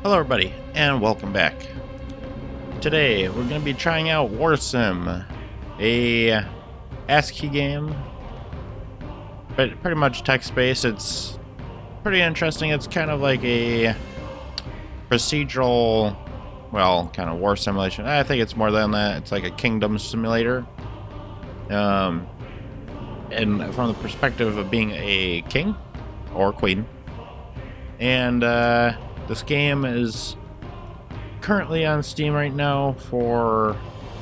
Hello everybody, and welcome back. Today, we're going to be trying out Warsim, a ASCII game, but pretty much text-based. It's pretty interesting. It's kind of like a procedural, well, kind of war simulation. I think it's more than that. It's like a kingdom simulator. And from the perspective of being a king or queen. And this game is currently on Steam right now for,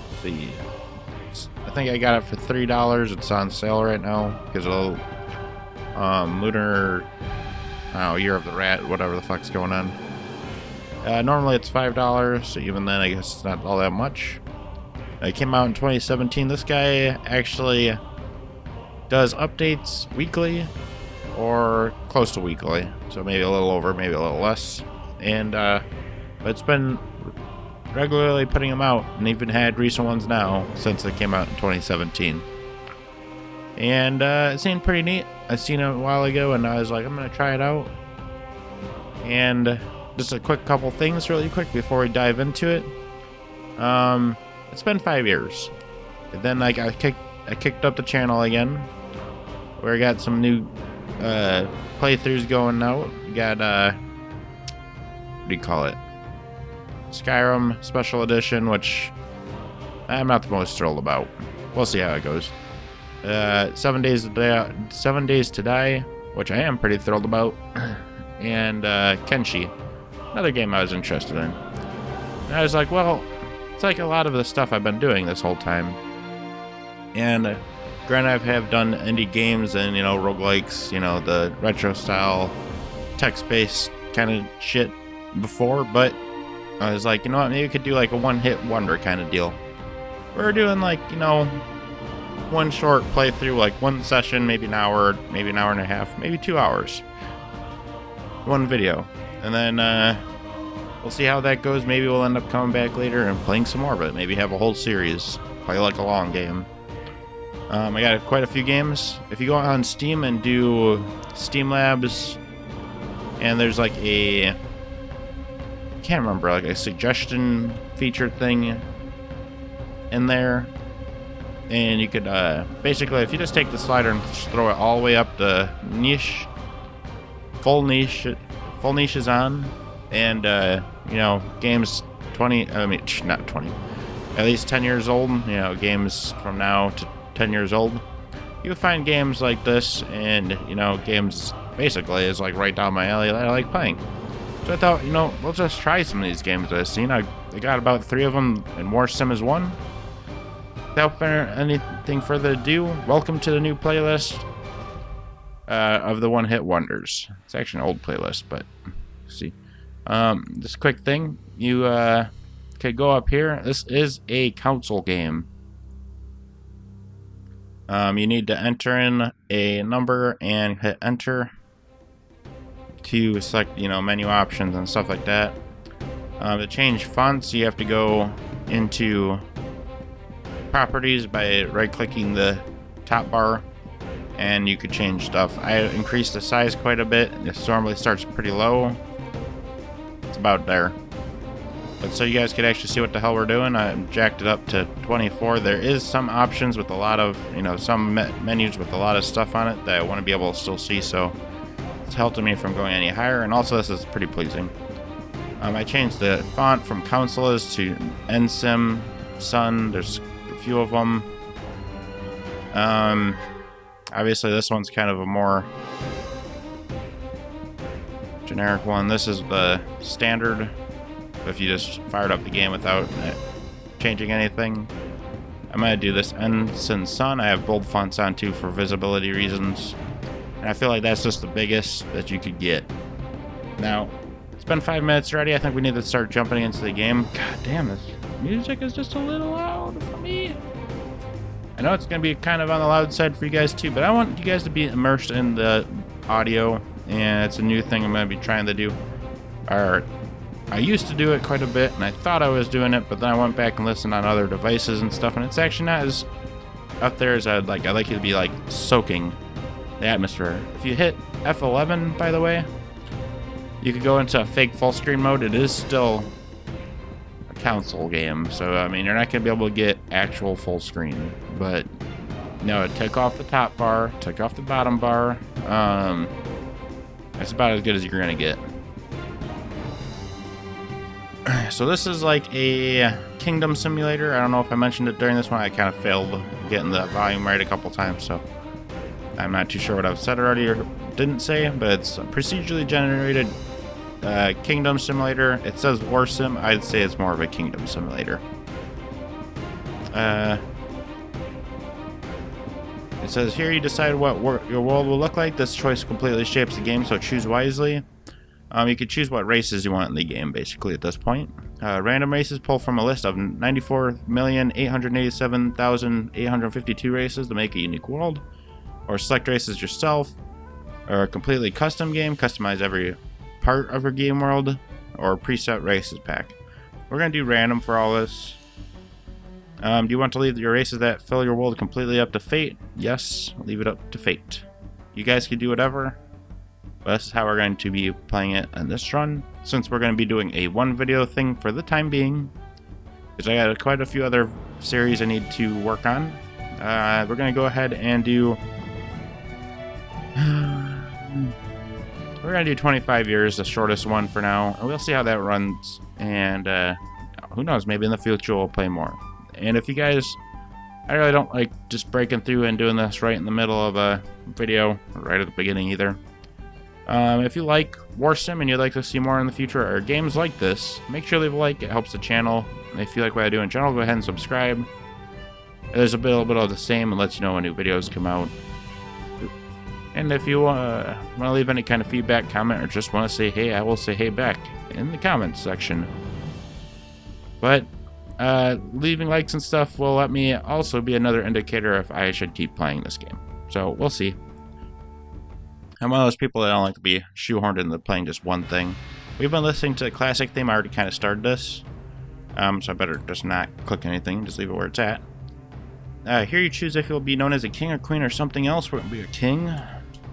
let's see, I think I got it for $3. It's on sale right now because of lunar, I don't know, year of the rat, whatever the fuck's going on. Normally it's $5, so even then I guess it's not all that much. It came out in 2017. This guy actually does updates weekly or close to weekly, so maybe a little over, maybe a little less. And but it's been regularly putting them out, and even had recent ones now since they came out in 2017. And it seemed pretty neat. I seen it a while ago, and I was like, I'm gonna try it out. And just a quick couple things really quick before we dive into it. It's been 5 years. And then I kicked up the channel again, where I got some new playthroughs going out. We got what do you call it? Skyrim Special Edition, which I'm not the most thrilled about. We'll see how it goes. 7 Days to Die, which I am pretty thrilled about, and Kenshi, another game I was interested in. And I was like, well, it's like a lot of the stuff I've been doing this whole time. And granted, I have done indie games and, roguelikes, the retro style, text-based kind of shit before, but I was like, you know what, maybe we could do like a one-hit wonder kind of deal. We're doing like, one short playthrough, like one session, maybe an hour and a half, maybe 2 hours. One video. And then we'll see how that goes. Maybe we'll end up coming back later and playing some more of it. Maybe have a whole series. Play like a long game. I got quite a few games. If you go on Steam and do Steam Labs, and there's like I can't remember, like a suggestion feature thing in there, and you could basically, if you just take the slider and throw it all the way up to niche, full niche is on, and games not 20, at least 10 years old, games from now to 10 years old, you find games like this, and games basically is like right down my alley that I like playing. So I thought, let's just try some of these games I've seen. I got about 3 of them, and Warsim is one. Without anything further ado, welcome to the new playlist of the one-hit wonders. It's actually an old playlist, but see. This quick thing, you could go up here. This is a console game. You need to enter in a number and hit enter to select, menu options and stuff like that. To change fonts, you have to go into properties by right-clicking the top bar, and you could change stuff. I increased the size quite a bit. This normally starts pretty low. It's about there. But so you guys could actually see what the hell we're doing, I jacked it up to 24. There is some options with a lot of, some menus with a lot of stuff on it that I want to be able to still see, so it's helping me from going any higher, and also this is pretty pleasing. I changed the font from Councilors to NSIM, Sun. There's a few of them. Obviously this one's kind of a more generic one. This is the standard, if you just fired up the game without changing anything. I'm going to do this Ensign Sun. I have bold fonts on too for visibility reasons. And I feel like that's just the biggest that you could get. Now, it's been 5 minutes already. I think we need to start jumping into the game. God damn, this music is just a little loud for me. I know it's going to be kind of on the loud side for you guys too, but I want you guys to be immersed in the audio, and it's a new thing I'm going to be trying to do. I used to do it quite a bit, and I thought I was doing it, but then I went back and listened on other devices and stuff, and it's actually not as up there as I'd like. I'd like you to be like soaking the atmosphere. If you hit F11, by the way, You could go into a fake full screen mode. It is still a console game, so I mean, you're not going to be able to get actual full screen. But no, it took off the top bar, took off the bottom bar. That's about as good as you're going to get. So this is like a kingdom simulator. I don't know if I mentioned it during this one. I kind of failed getting the volume right a couple times, so I'm not too sure what I've said already or didn't say, but it's a procedurally generated kingdom simulator. It says Warsim. I'd say it's more of a kingdom simulator. It says here you decide what your world will look like. This choice completely shapes the game, so choose wisely. You can choose what races you want in the game, basically, at this point. Random races pull from a list of 94,887,852 races to make a unique world. Or select races yourself. Or a completely custom game, customize every part of your game world. Or preset races pack. We're going to do random for all this. Do you want to leave your races that fill your world completely up to fate? Yes, leave it up to fate. You guys can do whatever. That's how we're going to be playing it in this run, since we're going to be doing a one video thing for the time being, because I got quite a few other series I need to work on. We're going to go ahead and do... we're going to do 25 years, the shortest one for now, and we'll see how that runs, and who knows, maybe in the future we'll play more. And if you guys... I really don't like just breaking through and doing this right in the middle of a video, or right at the beginning either. If you like Warsim and you'd like to see more in the future or games like this, make sure to leave a like. It helps the channel. And if you like what I do in general, go ahead and subscribe. There's a little bit of the same and lets you know when new videos come out. And if you want to leave any kind of feedback, comment, or just want to say hey, I will say hey back in the comments section. But leaving likes and stuff will let me also be another indicator if I should keep playing this game. So we'll see. I'm one of those people that don't like to be shoehorned into playing just one thing. We've been listening to the classic theme. I already kind of started this. So I better just not click anything. Just leave it where it's at. Here you choose if you'll be known as a king or queen or something else. We're going to be a king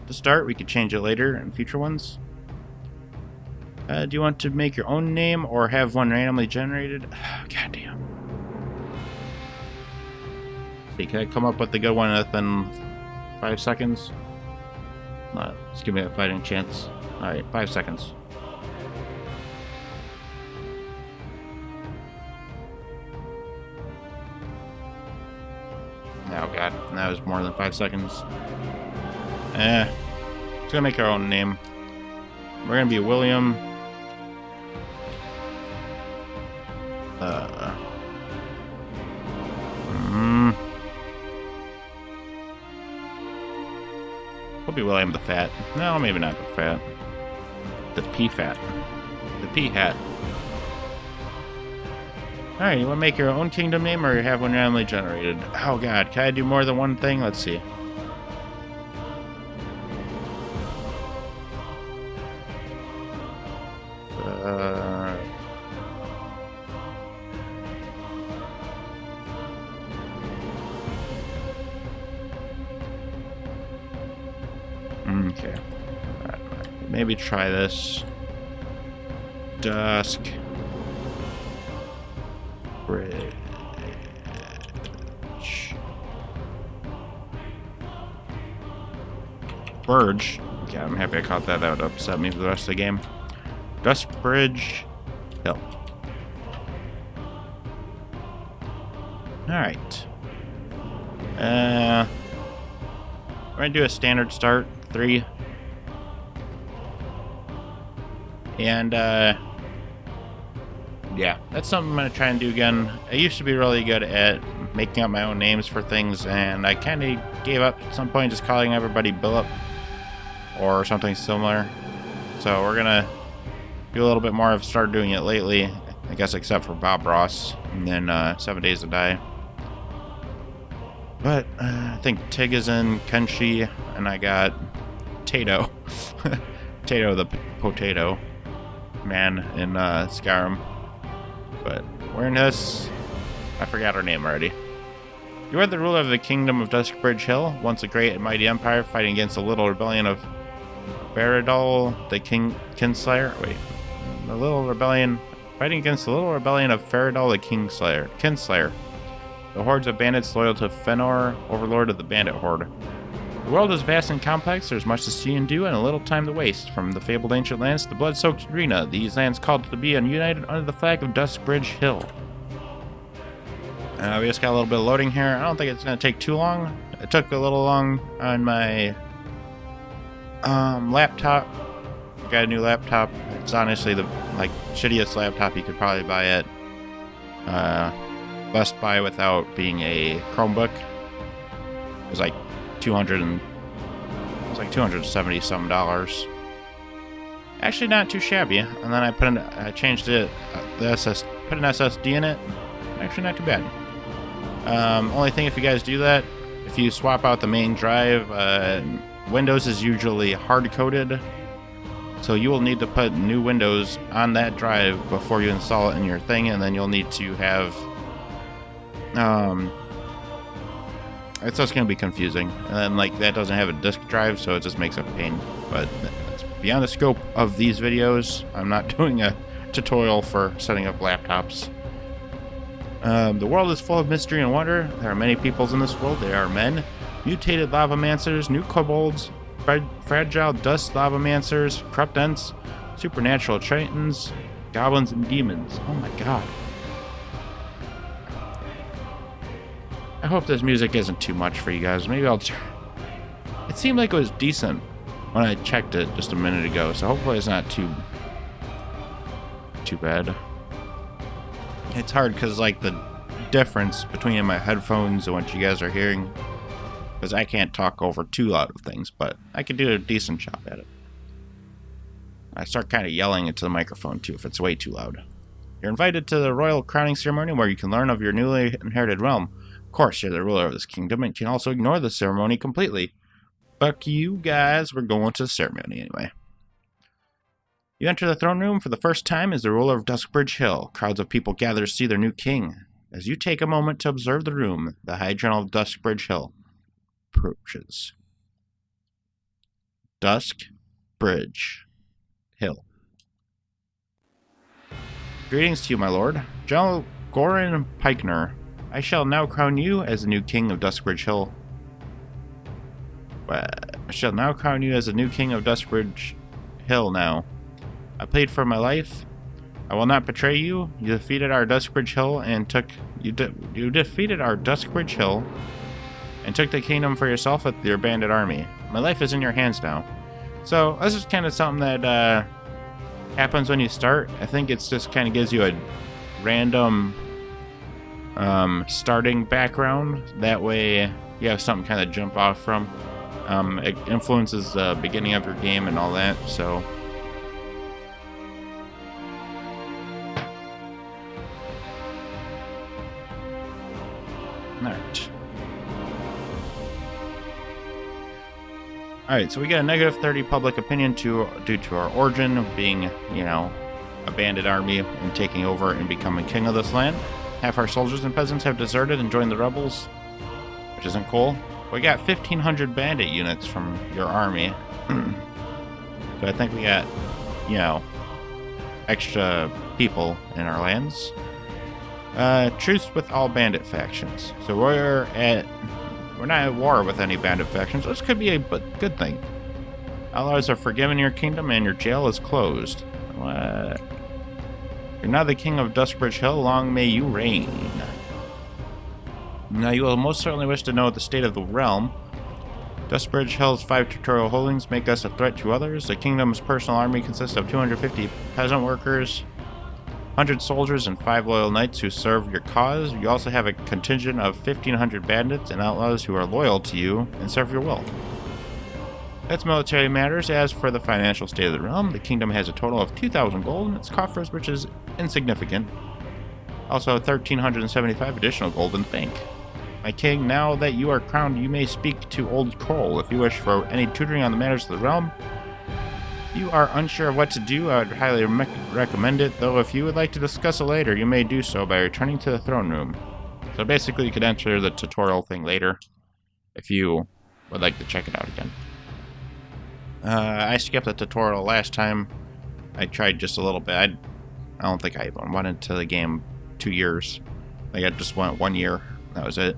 to start. We could change it later in future ones. Do you want to make your own name or have one randomly generated? God damn. See, can I come up with a good one within 5 seconds? Just give me a fighting chance. Alright, 5 seconds. Oh god, that was more than 5 seconds. Just gonna make our own name. We're gonna be William. We'll be William the Fat. No, maybe not the Fat. The P-Fat. The P-Hat. Alright, you want to make your own kingdom name or have one randomly generated? Oh god, can I do more than one thing? Let's see. Okay. Right. Maybe try this. Dusk Bridge. Burge. Okay, I'm happy I caught that. That would upset me for the rest of the game. Dusk Bridge Hill. Alright. We're gonna do a standard start. 3. And yeah, that's something I'm gonna try and do again. I used to be really good at making up my own names for things, and I kind of gave up at some point just calling everybody Billip or something similar. So we're gonna do a little bit more. I've started doing it lately, I guess, except for Bob Ross and then 7 Days to Die. But I think Tig is in Kenshi, and I got Tato. Tato the potato man in Skyrim. But we're in this. I forgot her name already. You are the ruler of the kingdom of Duskbridge Hill, once a great and mighty empire fighting against a little rebellion of Faradol, the Kinslayer. Wait, the little rebellion. Fighting against the little rebellion of Faradol, the Kinslayer. The hordes of bandits loyal to Fëanor, overlord of the bandit horde. The world is vast and complex. There's much to see and do, and a little time to waste. From the fabled ancient lands to the blood-soaked arena, these lands called to be united under the flag of Duskbridge Hill. We just got a little bit of loading here. I don't think it's going to take too long. It took a little long on my laptop. Got a new laptop. It's honestly the shittiest laptop you could probably buy at Best Buy without being a Chromebook. It was like $270 some. Actually, not too shabby. And then I changed it. Put an SSD in it. Actually, not too bad. Only thing, if you guys do that, if you swap out the main drive, Windows is usually hard-coded, so you will need to put new Windows on that drive before you install it in your thing, and then you'll need to have it's just going to be confusing. And then that doesn't have a disk drive, so it just makes it a pain. But that's beyond the scope of these videos. I'm not doing a tutorial for setting up laptops. The world is full of mystery and wonder. There are many peoples in this world. There are men, mutated lavamancers, new kobolds, fragile dust lavamancers, corrupt ents, supernatural tritons, goblins, and demons. Oh my god. I hope this music isn't too much for you guys. Maybe I'll try. It seemed like it was decent when I checked it just a minute ago, so hopefully it's not too bad. It's hard because the difference between my headphones and what you guys are hearing, because I can't talk over too loud of things, but I can do a decent job at it. I start kind of yelling into the microphone too if it's way too loud. You're invited to the royal crowning ceremony where you can learn of your newly inherited realm. Of course, you're the ruler of this kingdom and can also ignore the ceremony completely. Fuck you guys, we're going to the ceremony anyway. You enter the throne room for the first time as the ruler of Duskbridge Hill. Crowds of people gather to see their new king. As you take a moment to observe the room, the High General of Duskbridge Hill approaches. Duskbridge Hill. Greetings to you, my lord. General Goran Pikener. I shall now crown you as the new king of Duskbridge Hill. I shall now crown you as the new king of Duskbridge Hill now. I plead for my life. I will not betray you. You defeated our Duskbridge Hill and took you defeated our Duskbridge Hill and took the kingdom for yourself with your bandit army. My life is in your hands now. So this is kind of something that happens when you start. I think it's just kind of gives you a random starting background. That way you have something kind of jump off from. It influences the beginning of your game and all that, so. Alright, so we got a negative 30 public opinion due to our origin being, a bandit army and taking over and becoming king of this land. Half our soldiers and peasants have deserted and joined the rebels, which isn't cool. We got 1,500 bandit units from your army. So I think we got, extra people in our lands. Truce with all bandit factions. So we're not at war with any bandit factions. This could be a good thing. Outlaws are forgiven in your kingdom and your jail is closed. What? You're now the king of Duskbridge Hill. Long may you reign. Now you will most certainly wish to know the state of the realm. Duskbridge Hill's 5 territorial holdings make us a threat to others. The kingdom's personal army consists of 250 peasant workers, 100 soldiers, and 5 loyal knights who serve your cause. You also have a contingent of 1,500 bandits and outlaws who are loyal to you and serve your will. That's military matters. As for the financial state of the realm, the kingdom has a total of 2,000 gold in its coffers, which is insignificant. Also 1,375 additional gold in the bank. My king, now that you are crowned, you may speak to Old Kroll if you wish for any tutoring on the matters of the realm. You are unsure of what to do, I would highly recommend it, though if you would like to discuss it later, you may do so by returning to the throne room. So basically you could enter the tutorial thing later, if you would like to check it out again. I skipped the tutorial last time. I tried just a little bit. I don't think I even went into the game 2 years. Like I just went 1 year. That was it.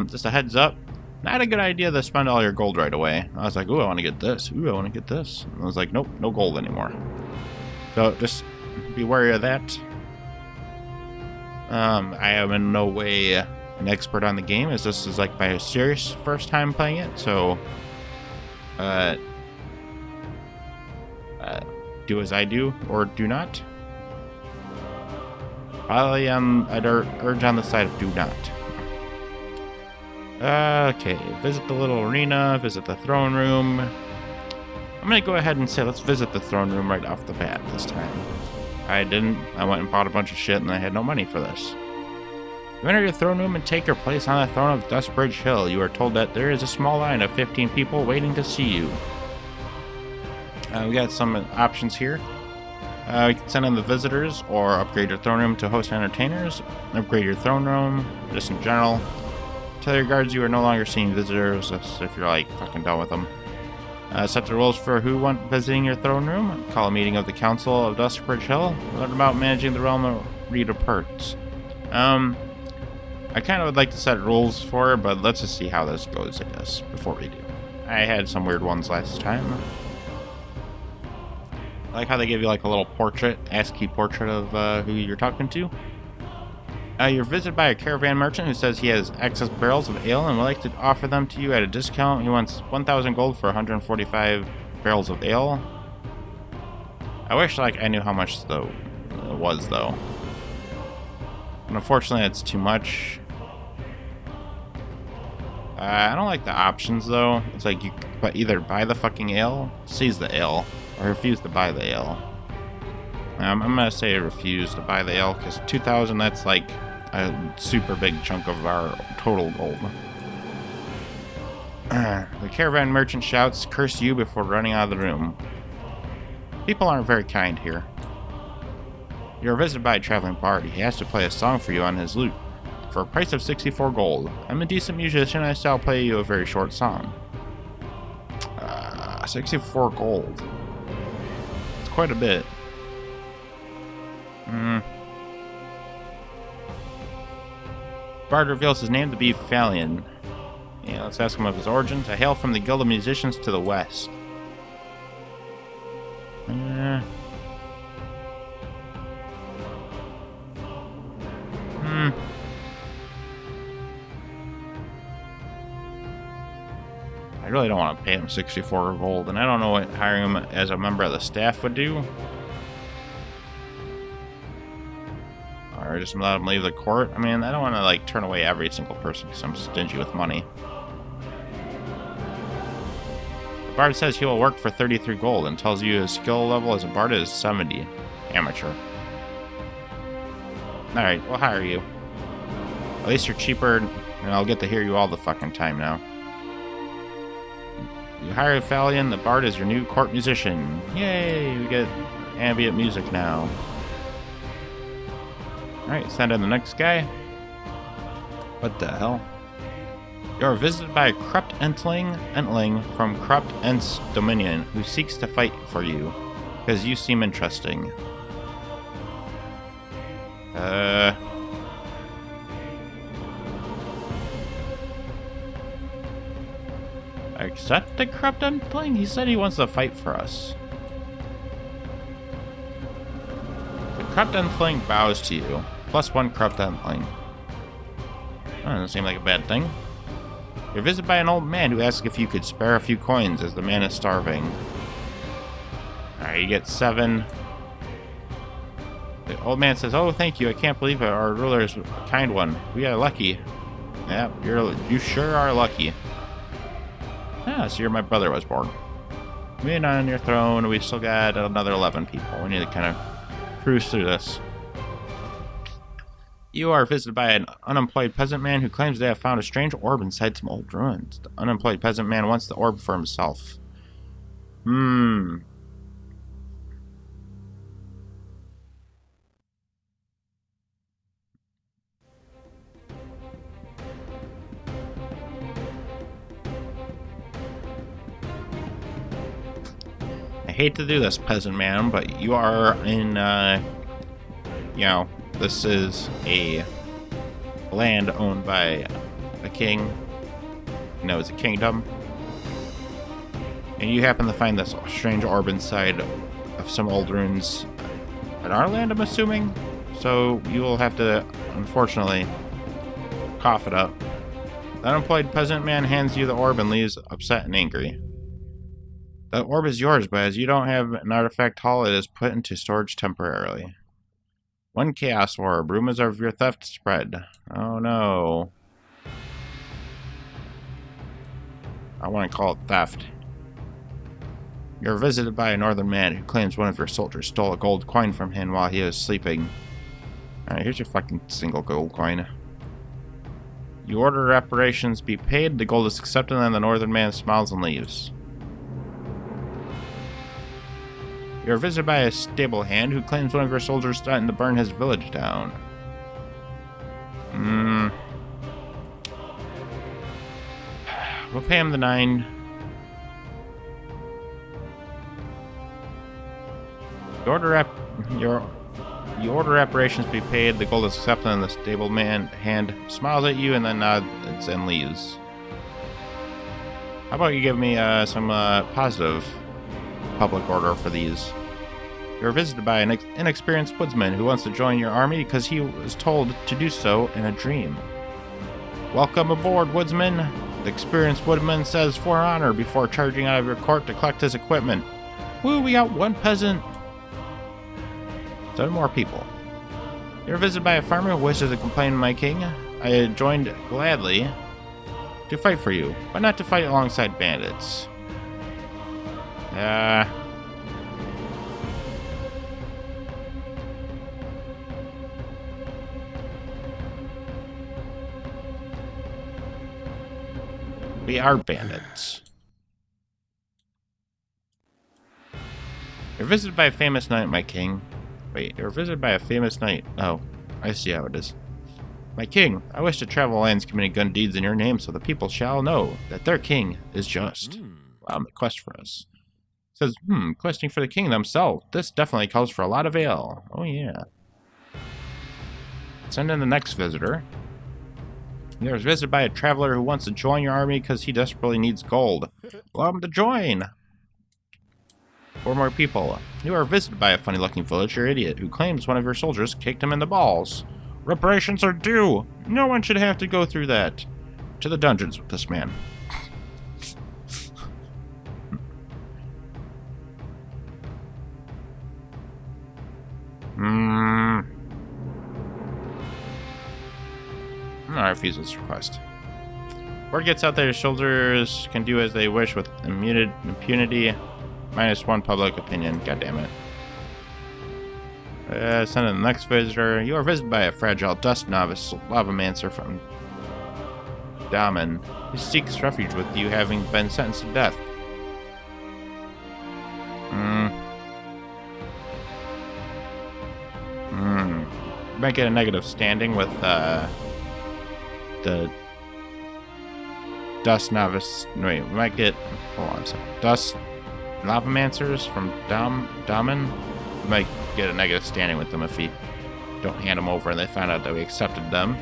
Just a heads up. Not a good idea to spend all your gold right away. I was like, ooh, I want to get this. Ooh, I want to get this. And I was like, nope, no gold anymore. So just be wary of that. I am in no way an expert on the game, as this is like my serious first time playing it. So, do as I do or do not. Probably I'd urge on the side of do not. Okay, visit the little arena, visit the throne room. I'm gonna go ahead and say let's visit the throne room right off the bat this time. I didn't. I went and bought a bunch of shit and I had no money for this. You enter your throne room and take your place on the throne of Dustbridge Hill. You are told that there is a small line of 15 people waiting to see you. We got some options here. We can send in the visitors or upgrade your throne room to host entertainers. Upgrade your throne room, just in general. Tell your guards you are no longer seeing visitors if you're like fucking done with them. Set the rules for who want visiting your throne room. Call a meeting of the Council of Dustbridge Hill. Learn about managing the realm of Rita Perts. I kind of would like to set rules for it, but let's just see how this goes, I guess, before we do. I had some weird ones last time. I like how they give you like a little portrait, ASCII portrait of who you're talking to. You're visited by a caravan merchant who says he has excess barrels of ale and would like to offer them to you at a discount. He wants 1,000 gold for 145 barrels of ale. I wish like I knew how much though it was though. And unfortunately, it's too much. I don't like the options though. It's like you either buy the fucking ale, seize the ale, or refuse to buy the ale. I'm gonna say refuse to buy the ale because 2,000, that's like a super big chunk of our total gold. The caravan merchant shouts, "Curse you," before running out of the room. People aren't very kind here. You're visited by a traveling bard. He has to play a song for you on his lute. For a price of 64 gold. I'm a decent musician, I shall play you a very short song. 64 gold. It's quite a bit. Bard reveals his name to be Falion. Yeah, let's ask him of his origins. I hail from the Guild of Musicians to the west. I really don't want to pay him 64 gold, and I don't know what hiring him as a member of the staff would do. Or just let him leave the court. I mean, I don't want to like turn away every single person because I'm stingy with money. The bard says he will work for 33 gold and tells you his skill level as a bard is 70. Amateur. Alright, we'll hire you. At least you're cheaper, and I'll get to hear you all the fucking time now. You hire Falion, the bard is your new court musician. Yay, we get ambient music now. Alright, send in the next guy. What the hell? You're visited by a corrupt entling from Corrupt Ent's Dominion, who seeks to fight for you, because you seem interesting. Accept the corrupt entling? He said he wants to fight for us. The corrupt entling bows to you. +1 corrupt entling. Oh, doesn't seem like a bad thing. You're visited by an old man who asks if you could spare a few coins as the man is starving. Alright, you get 7. The old man says, "Oh, thank you. I can't believe it. Our ruler is a kind one. We are lucky." Yeah, you sure are lucky. Ah, so my brother was born. We're on your throne. We've still got another 11 people. We need to kind of cruise through this. You are visited by an unemployed peasant man who claims they have found a strange orb inside some old ruins. The unemployed peasant man wants the orb for himself. I hate to do this, peasant man, but you are in, you know, this is a land owned by a king. You know, it's a kingdom. And you happen to find this strange orb inside of some old ruins in our land, I'm assuming. So you will have to, unfortunately, cough it up. The unemployed peasant man hands you the orb and leaves upset and angry. The orb is yours, but as you don't have an artifact haul, it is put into storage temporarily. 1 chaos orb. Rumors of your theft spread. Oh no. I want to call it theft. You're visited by a northern man who claims one of your soldiers stole a gold coin from him while he was sleeping. Alright, here's your fucking single gold coin. You order reparations be paid, the gold is accepted, and the northern man smiles and leaves. You're visited by a stable hand who claims one of your soldiers threatened to burn his village down. We'll pay him the 9. You order reparations be paid, the gold is accepted, and the stable man hand smiles at you and then nods and leaves. How about you give me some positive public order for these? You're visited by an inexperienced woodsman who wants to join your army because he was told to do so in a dream. Welcome aboard, woodsman. The experienced woodman says for honor before charging out of your court to collect his equipment. Woo, we got 1 peasant. 7 more people. You're visited by a farmer who wishes to complain to my king. I joined gladly to fight for you, but not to fight alongside bandits. We are bandits. You're visited by a famous knight, my king. Wait, you're visited by a famous knight. Oh, I see how it is. My king, I wish to travel lands committing good deeds in your name so the people shall know that their king is just. On the quest for us. It says, questing for the king themselves. This definitely calls for a lot of ale. Oh yeah. Send in the next visitor. You're visited by a traveler who wants to join your army because he desperately needs gold. Allow him to join! 4 more people. You are visited by a funny-looking villager idiot who claims one of your soldiers kicked him in the balls. Reparations are due! No one should have to go through that. To the dungeons with this man. I refuse this request. Word gets out that your soldiers can do as they wish with impunity. -1 public opinion. God damn it. Send in the next visitor. You are visited by a fragile dust novice lavamancer from Damen. He seeks refuge with you, having been sentenced to death. Might get a negative standing with the dust novice. Wait, we might get. Hold on a second. Dust lavamancers from Damen. We might get a negative standing with them if we don't hand them over and they find out that we accepted them.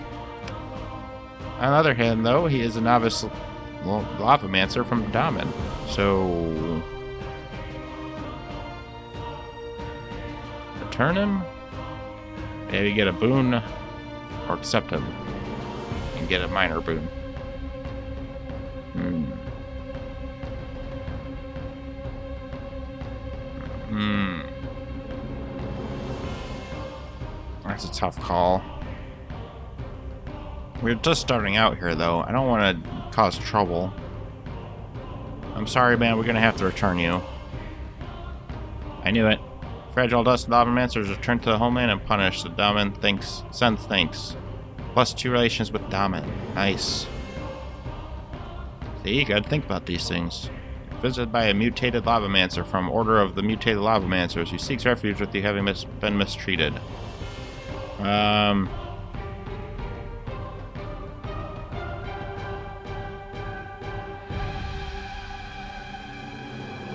On the other hand, though, he is a novice lavamancer from Damen. So return him. Maybe get a boon or accept him and get a minor boon. That's a tough call. We're just starting out here, though. I don't want to cause trouble. I'm sorry, man. We're going to have to return you. I knew it. Fragile dust lavamancers return to the homeland and punish the Damen. Sends thanks. +2 relations with Damen. Nice. See, you gotta think about these things. Visited by a mutated lavamancer from Order of the Mutated Lavamancers who seeks refuge with you having been mistreated.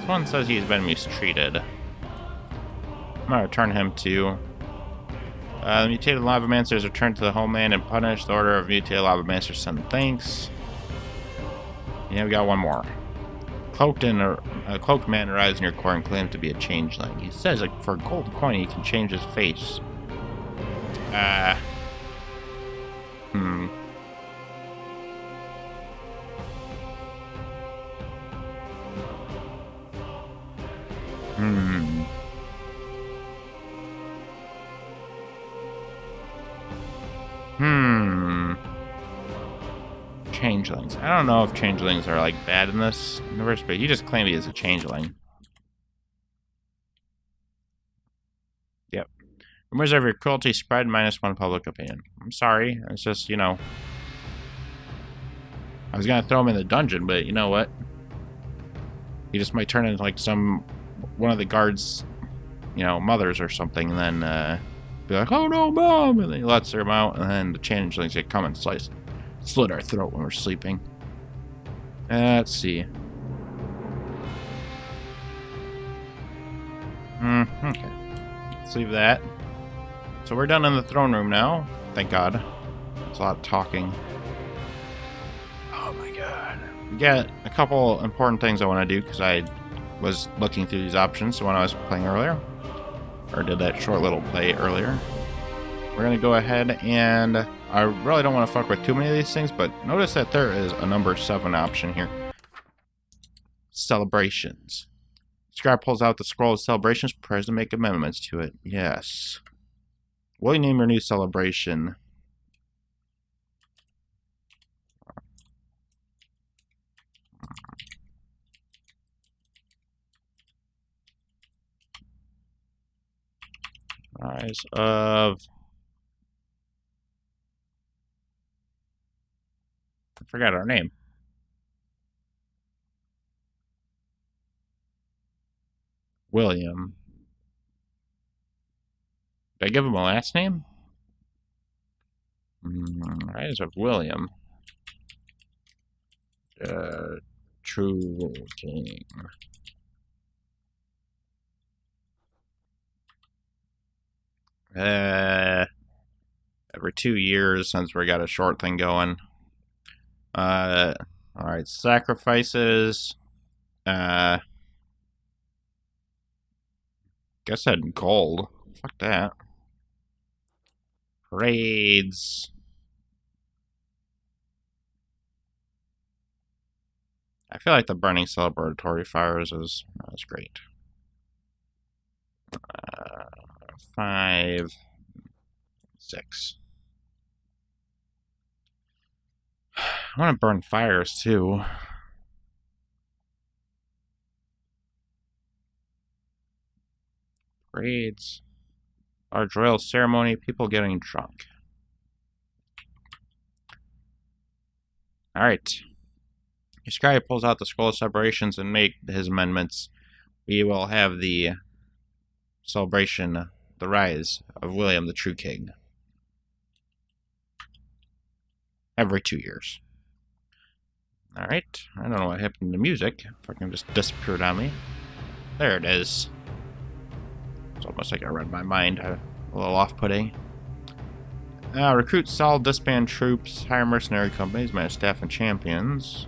This one says he's been mistreated. I'm gonna return him to... the mutated lava monster is returned to the homeland and punished. The order of mutated lava monsters send thanks. Yeah, we got one more. Cloaked man arrives in your core and claims to be a changeling. He says, like, for a gold coin, he can change his face. Changelings. I don't know if changelings are, like, bad in this universe, but you just claim he is a changeling. Yep. Rumors of your cruelty spread, -1 public opinion. I'm sorry. It's just, you know... I was gonna throw him in the dungeon, but you know what? He just might turn into, like, one of the guards, you know, mothers or something, and then, be like, oh no, Mom! And then he lets her out, and then the changelings get come and slit our throat when we're sleeping. Let's see. Okay. Let's leave that. So we're done in the throne room now. Thank God. It's a lot of talking. Oh my God. We got a couple important things I want to do because I was looking through these options when I was playing earlier. Or did that short little play earlier. We're going to go ahead and... I really don't want to fuck with too many of these things, but notice that there is a number 7 option here. Celebrations. Scribe pulls out the scroll of celebrations, prepares to make amendments to it. Yes. What do you name your new celebration? Rise of... I forgot our name. William. Did I give him a last name? Rise of William. True King. Every 2 years since we got a short thing going. Alright, sacrifices. Guess I'd gold. Fuck that. Parades. I feel like the burning celebratory fires is great. 5, 6. I want to burn fires too. Parades. Large royal ceremony. People getting drunk. Alright. Your scribe pulls out the scroll of celebrations and make his amendments. We will have the celebration, the rise of William the True King. Every 2 years. Alright. I don't know what happened to music. Fucking just disappeared on me. There it is. It's almost like I read my mind. A little off-putting. Recruit solid disband troops, hire mercenary companies, manage staff and champions.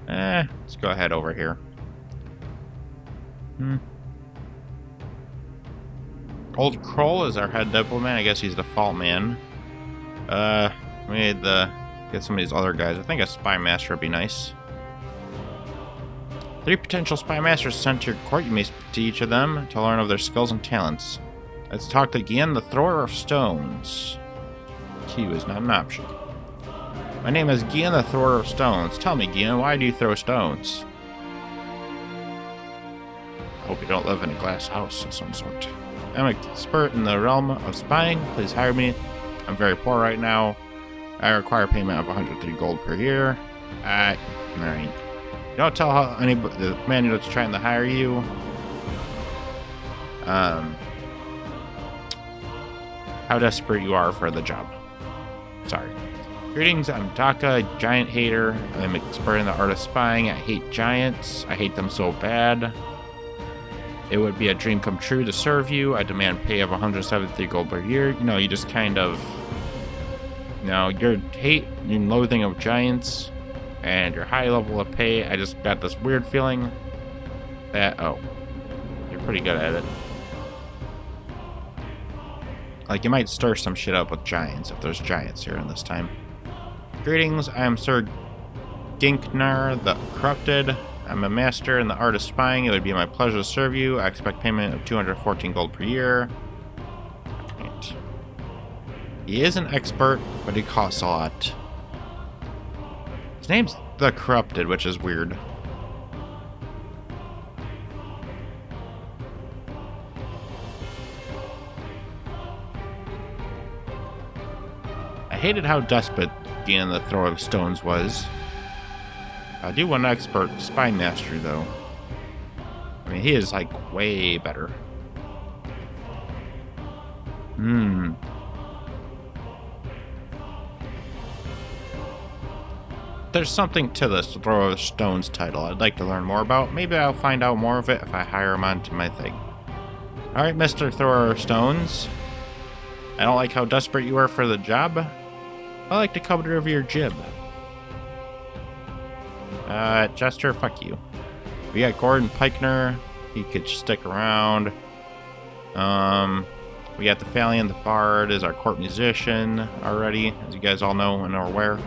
Let's go ahead over here. Old Kroll is our head diplomat. I guess he's the fault man. We need to get some of these other guys. I think a spy master would be nice. 3 potential spy masters sent to your court. You may speak to each of them to learn of their skills and talents. Let's talk to Gian, the thrower of stones. Q is not an option. My name is Gian, the thrower of stones. Tell me, Gian, why do you throw stones? I hope you don't live in a glass house of some sort. I'm an expert in the realm of spying. Please hire me. I'm very poor right now. I require payment of 103 gold per year. Alright. Don't tell the man that's trying to hire you. How desperate you are for the job. Sorry. Greetings, I'm Taka, giant hater. I'm expert in the art of spying. I hate giants. I hate them so bad. It would be a dream come true to serve you. I demand pay of 173 gold per year. You know, you just kind of... You know, your hate and loathing of giants and your high level of pay, I just got this weird feeling that... Oh. You're pretty good at it. Like, you might stir some shit up with giants if there's giants here in this time. Greetings, I am Sir Ginknar the Corrupted. I'm a master in the art of spying. It would be my pleasure to serve you. I expect payment of 214 gold per year. Right. He is an expert, but he costs a lot. His name's the Corrupted, which is weird. I hated how desperate being the throw of stones was. I do want an expert spy mastery, though. I mean, he is, like, way better. There's something to this throw of stones title I'd like to learn more about. Maybe I'll find out more of it if I hire him onto my thing. Alright, Mr. Thrower of Stones. I don't like how desperate you are for the job. I like to cover over your jib. Jester, fuck you. We got Gordon Pikner. He could stick around. We got the Phalion, the Bard is our court musician already, as you guys all know and are aware.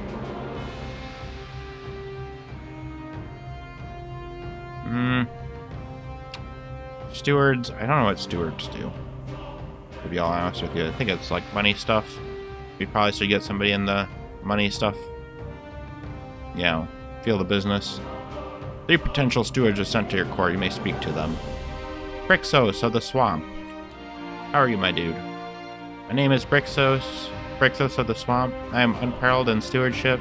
Stewards, I don't know what stewards do, to be all honest with you. I think it's like money stuff. We probably should get somebody in the money stuff. You know, feel the business. 3 potential stewards are sent to your court. You may speak to them. Brixos of the Swamp. How are you, my dude? My name is Brixos of the Swamp. I am unparalleled in stewardship.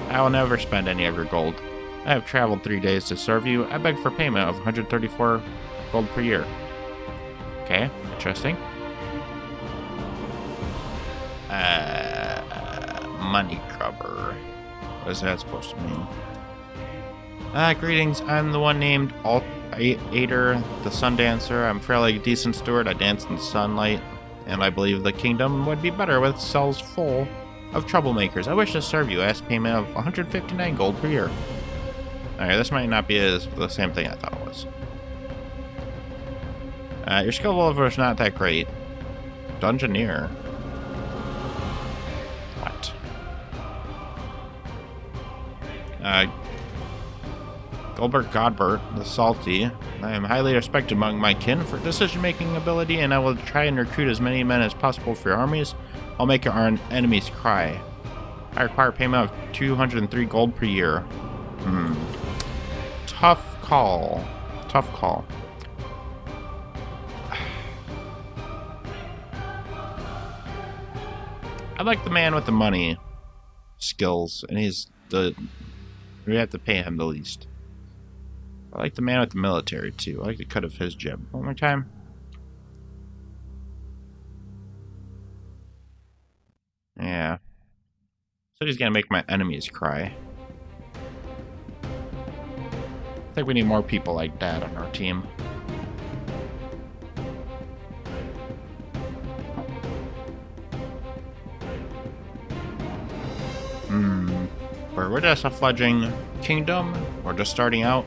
I will never spend any of your gold. I have traveled 3 days to serve you. I beg for payment of 134 gold per year. Okay, interesting. Money grubber. What is that supposed to mean? Greetings. I'm the one named Ader, the Sun Dancer. I'm a fairly decent steward. I dance in the sunlight, and I believe the kingdom would be better with cells full of troublemakers. I wish to serve you. I ask payment of 159 gold per year. Alright, this might not be the same thing I thought it was. Your skill level is not that great. Dungeoneer. What? Gilbert Godbert, the Salty. I am highly respected among my kin for decision-making ability, and I will try and recruit as many men as possible for your armies. I'll make your enemies cry. I require payment of 203 gold per year. Tough call. Tough call. I like the man with the money skills, and we have to pay him the least. I like the man with the military, too. I like the cut of his jib. One more time. Yeah. So he's gonna make my enemies cry. I think we need more people like that on our team. But we're just a fledgling kingdom. We're just starting out.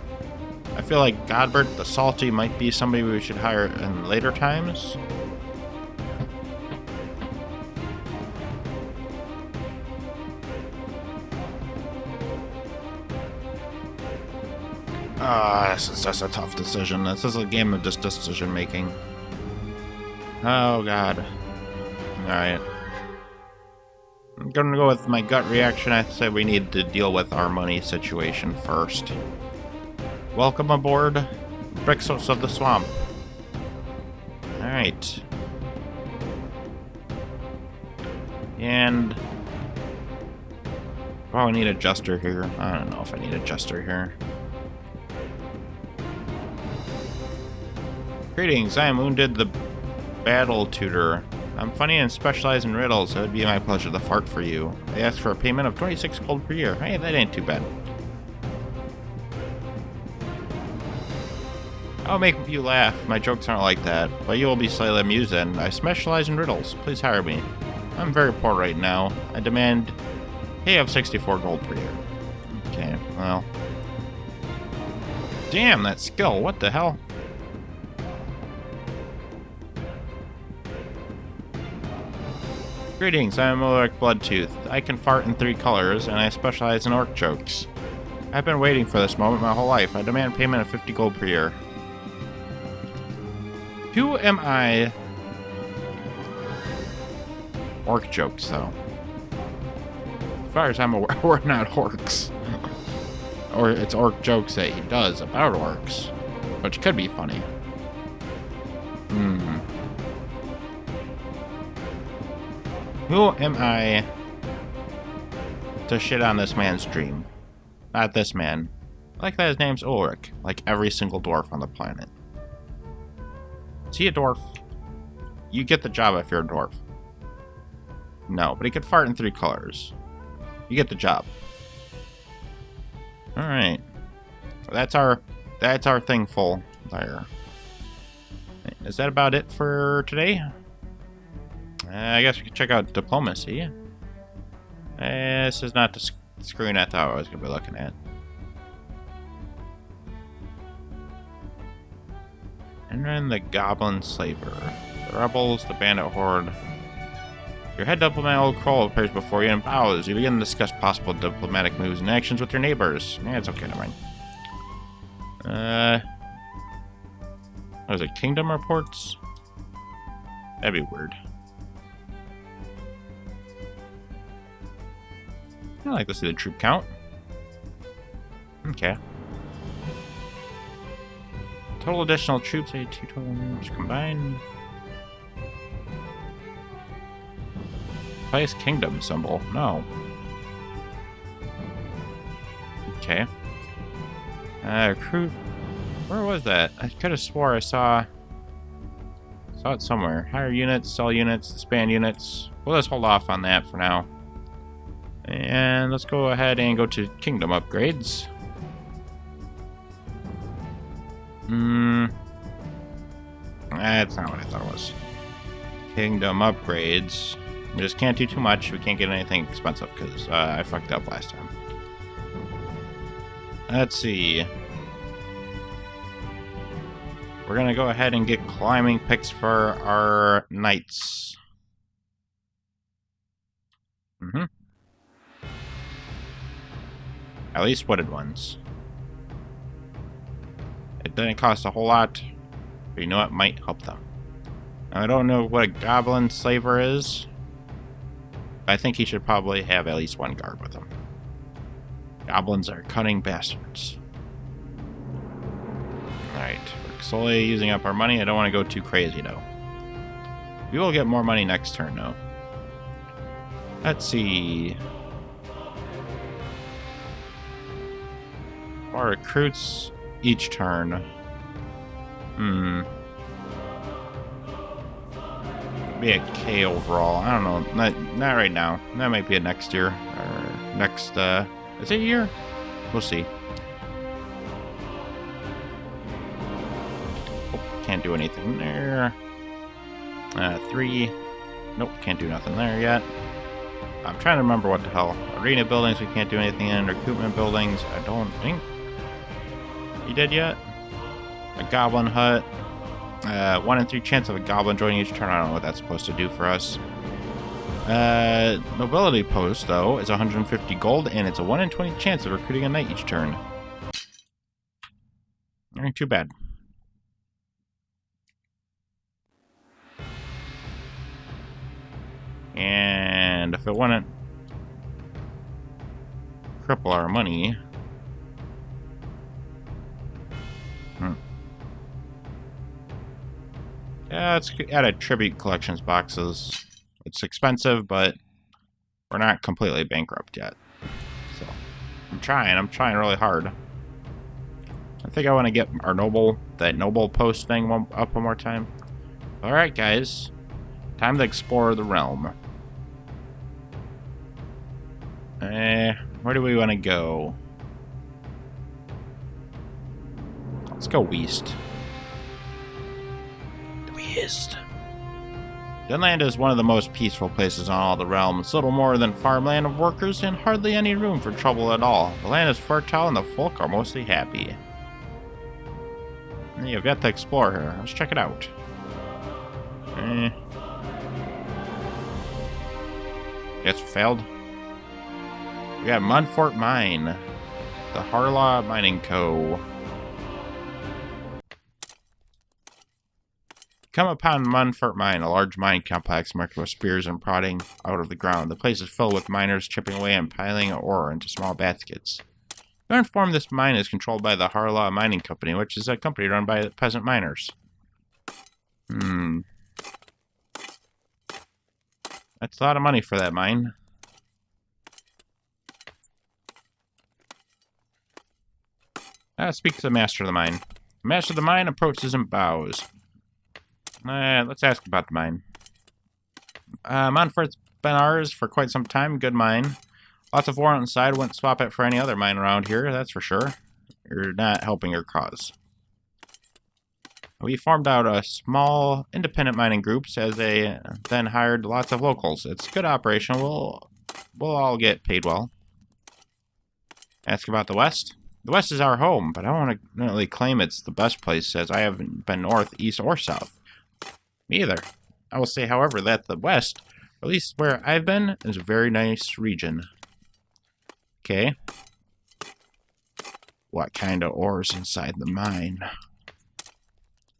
I feel like Godbert the Salty might be somebody we should hire in later times. This is just a tough decision. This is a game of just decision making. Oh god. Alright. I'm gonna go with my gut reaction. I say we need to deal with our money situation first. Welcome aboard, Brixos of the Swamp. Alright. And... oh, I need a jester here. I don't know if I need a jester here. Greetings, I am Wounded the Battle Tutor. I'm funny and specialize in riddles, so it would be my pleasure to fart for you. I ask for a payment of 26 gold per year. Hey, that ain't too bad. I'll make you laugh. My jokes aren't like that, but you will be slightly amused and I specialize in riddles. Please hire me. I'm very poor right now. I demand pay of 64 gold per year. Okay, well. Damn, that skill. What the hell? Greetings, I'm Ulrich Bloodtooth. I can fart in 3 colors, and I specialize in orc jokes. I've been waiting for this moment my whole life. I demand payment of 50 gold per year. Who am I? Orc jokes, though. As far as I'm aware, we're not orcs. Or it's orc jokes that he does about orcs, which could be funny. Who am I to shit on this man's dream? Not this man. I like that his name's Ulrich, like every single dwarf on the planet. Is he a dwarf? You get the job if you're a dwarf. No, but he could fart in 3 colors. You get the job. Alright. So that's our thing full there. Is that about it for today? I guess we could check out diplomacy. This is not the screen I thought I was going to be looking at. And then the Goblin Slaver. The Rebels, the Bandit Horde. Your head diplomat Old Kroll appears before you and bows. You begin to discuss possible diplomatic moves and actions with your neighbors. Yeah, it's okay, never mind. What is it? Kingdom reports? That'd be weird. I like to see the troop count. Okay. Total additional troops, 82 total numbers combined. Place kingdom symbol. No. Okay. Recruit. Where was that? I could have swore I saw it somewhere. Hire units, sell units, disband units. Well, let's hold off on that for now. And let's go ahead and go to kingdom upgrades. That's not what I thought it was. Kingdom upgrades. We just can't do too much. We can't get anything expensive because I fucked up last time. Let's see. We're gonna go ahead and get climbing picks for our knights. At least wooded ones. It doesn't cost a whole lot, but you know what? Might help them. I don't know what a Goblin Slaver is. I think he should probably have at least 1 guard with him. Goblins are cunning bastards. Alright, we're slowly using up our money. I don't want to go too crazy, though. We will get more money next turn, though. Let's see. More recruits each turn. Be a K overall. I don't know. Not right now. That might be a next year. Or next, is it a year? We'll see. Oh, can't do anything there. 3. Nope, can't do nothing there yet. I'm trying to remember what the hell. Arena buildings, we can't do anything in. Recruitment buildings, I don't think. You did yet? A goblin hut. 1 in 3 chance of a goblin joining each turn. I don't know what that's supposed to do for us. Nobility post, though, is 150 gold, and it's a 1 in 20 chance of recruiting a knight each turn. Ain't too bad. And if it wouldn't cripple our money... Yeah, let's add a tribute collections boxes. It's expensive, but we're not completely bankrupt yet. So I'm trying really hard. I think I want to get our that noble post thing up one more time. Alright guys, time to explore the realm. Where do we want to go? Let's go west. pleased. Dunland is one of the most peaceful places on all the realms. Little more than farmland of workers and hardly any room for trouble at all. The land is fertile and the folk are mostly happy. You've got to explore here. Let's check it out. Guess failed. We got Munfort Mine. The Harlaw Mining Co. Come upon Munfort Mine, a large mine complex marked with spears and prodding out of the ground. The place is filled with miners chipping away and piling ore into small baskets. You're informed this mine is controlled by the Harlaw Mining Company, which is a company run by peasant miners. That's a lot of money for that mine. Speak to the master of the mine. The master of the mine approaches and bows. Let's ask about the mine. Montfort's been ours for quite some time. Good mine. Lots of ore inside. Wouldn't swap it for any other mine around here, that's for sure. You're not helping your cause. We formed out a small independent mining groups as they then hired lots of locals. It's a good operation. We'll all get paid well. Ask about the West. The West is our home, but I don't want to really claim it's the best place as I haven't been north, east, or south. Me either. I will say, however, that the West, at least where I've been, is a very nice region. Okay. What kind of ore is inside the mine?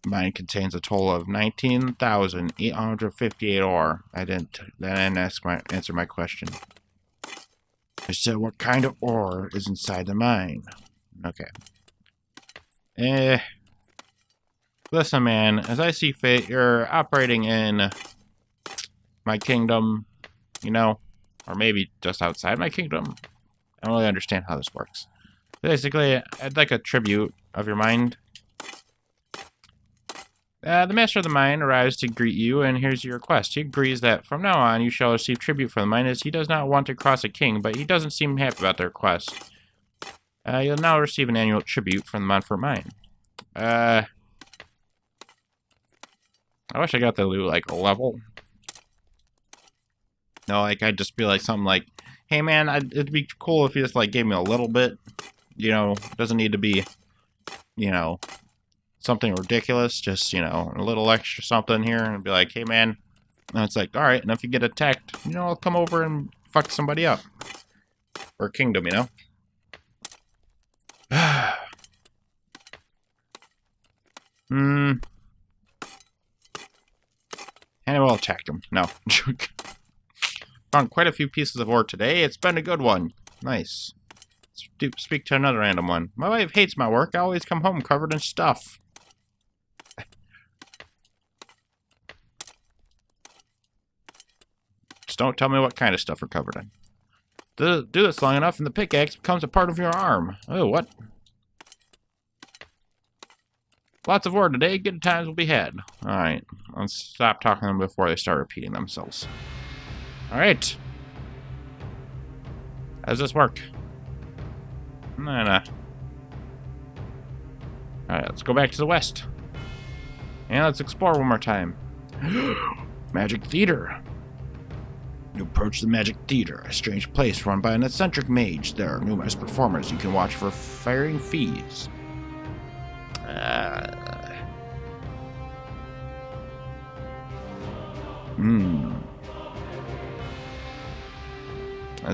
The mine contains a total of 19,858 ore. That didn't answer my question. I said, what kind of ore is inside the mine? Okay. Listen, man, as I see fit, you're operating in my kingdom, you know, or maybe just outside my kingdom. I don't really understand how this works. Basically, I'd like a tribute of your mind. The master of the mine arrives to greet you, and here's your request. He agrees that from now on you shall receive tribute from the mine, as he does not want to cross a king, but he doesn't seem happy about the request. You'll now receive an annual tribute from the Montfort Mine. I wish I got the loot, like, level. No, like, I'd just be like something like, hey, man, it'd be cool if you just, like, gave me a little bit. You know, it doesn't need to be, you know, something ridiculous. Just, you know, a little extra something here. And be like, hey, man. And it's like, alright, and if you get attacked, you know, I'll come over and fuck somebody up. Or kingdom, you know? Hannibal attacked him. No. Found quite a few pieces of ore today. It's been a good one. Nice. Speak to another random one. My wife hates my work. I always come home covered in stuff. Just don't tell me what kind of stuff we're covered in. Do this long enough and the pickaxe becomes a part of your arm. Oh, what? Lots of ore today. Good times will be had. Alright. Let's stop talking to them before they start repeating themselves. Alright. How does this work? Alright, let's go back to the west. And let's explore one more time. Magic Theater. You approach the Magic Theater, a strange place run by an eccentric mage. There are numerous performers you can watch for varying fees.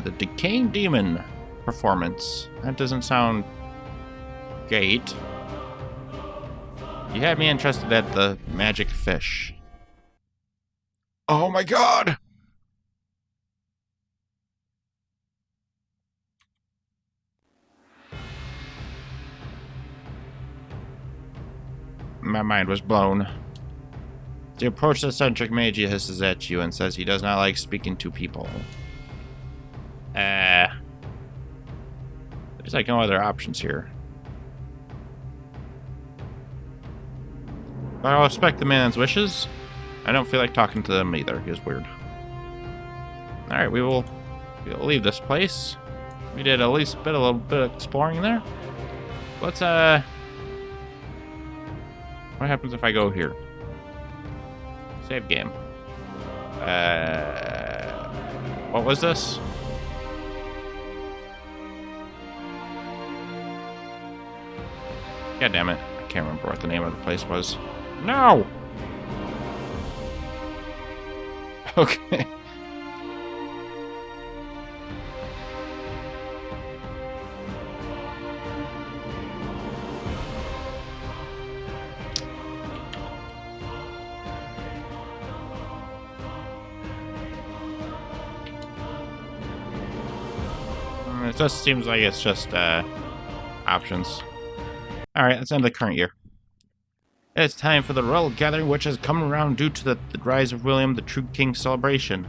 The Decaying Demon performance. That doesn't sound great. You had me interested at the Magic Fish. Oh my god! My mind was blown. To approach the eccentric mage, he hisses at you and says he does not like speaking to people. There's like no other options here. But I'll respect the man's wishes. I don't feel like talking to them either. He was weird. Alright, we'll leave this place. We did at least a little bit of exploring there. Let's, what happens if I go here? Save game. What was this? God damn it. I can't remember what the name of the place was. No! Okay. It just seems like it's just options. Alright, let's end the current year. It's time for the royal gathering, which has come around due to the rise of William, the true king celebration.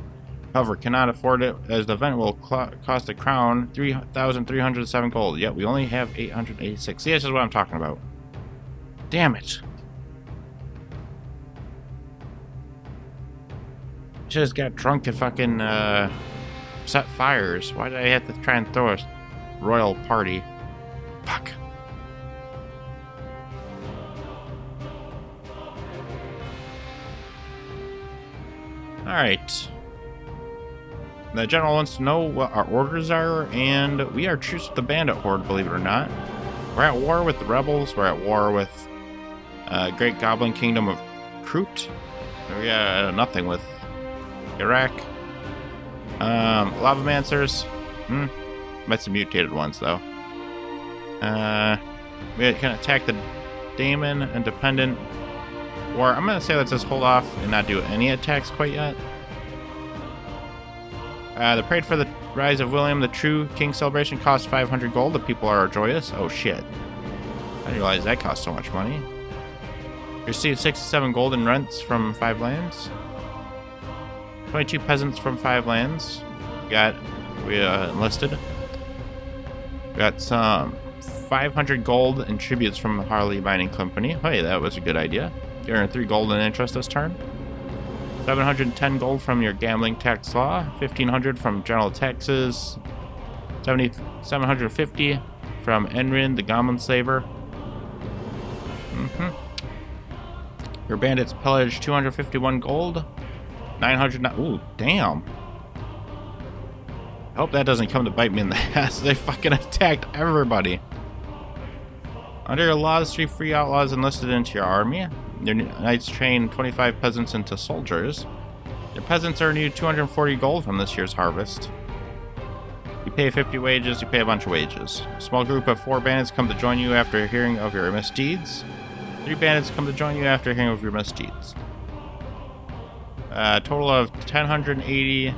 However, cannot afford it, as the event will cost the crown 3,307 gold, yet we only have 886. See, this is what I'm talking about. Damn it. Just got drunk and fucking set fires. Why did I have to try and throw a royal party? Fuck. Alright. The general wants to know what our orders are, and we are truce with the bandit horde, believe it or not. We're at war with the rebels, we're at war with Great Goblin Kingdom of Kroot. We got nothing with Iraq. Lavamancers. Met some mutated ones, though. We can attack the Daemon and Dependent War. I'm gonna say let's just hold off and not do any attacks quite yet. The parade for the rise of William, the true king celebration, costs 500 gold. The people are joyous. Oh shit. I didn't realize that cost so much money. Received 67 gold in rents from 5 lands. 22 peasants from 5 lands. We enlisted. We got some 500 gold in tributes from the Harley Mining Company. Hey, that was a good idea. You earn 3 gold in interest this turn. 710 gold from your gambling tax law. 1,500 from general taxes. 750 from Enrin, the Goblin Slaver. Your bandits pillaged 251 gold. 900. Ooh, damn. I hope that doesn't come to bite me in the ass. They fucking attacked everybody. Under your laws, 3 free outlaws enlisted into your army. Your knights train 25 peasants into soldiers. Your peasants earn you 240 gold from this year's harvest. You pay 50 wages, you pay a bunch of wages. A small group of 4 bandits come to join you after hearing of your misdeeds. 3 bandits come to join you after hearing of your misdeeds. Total of 1,080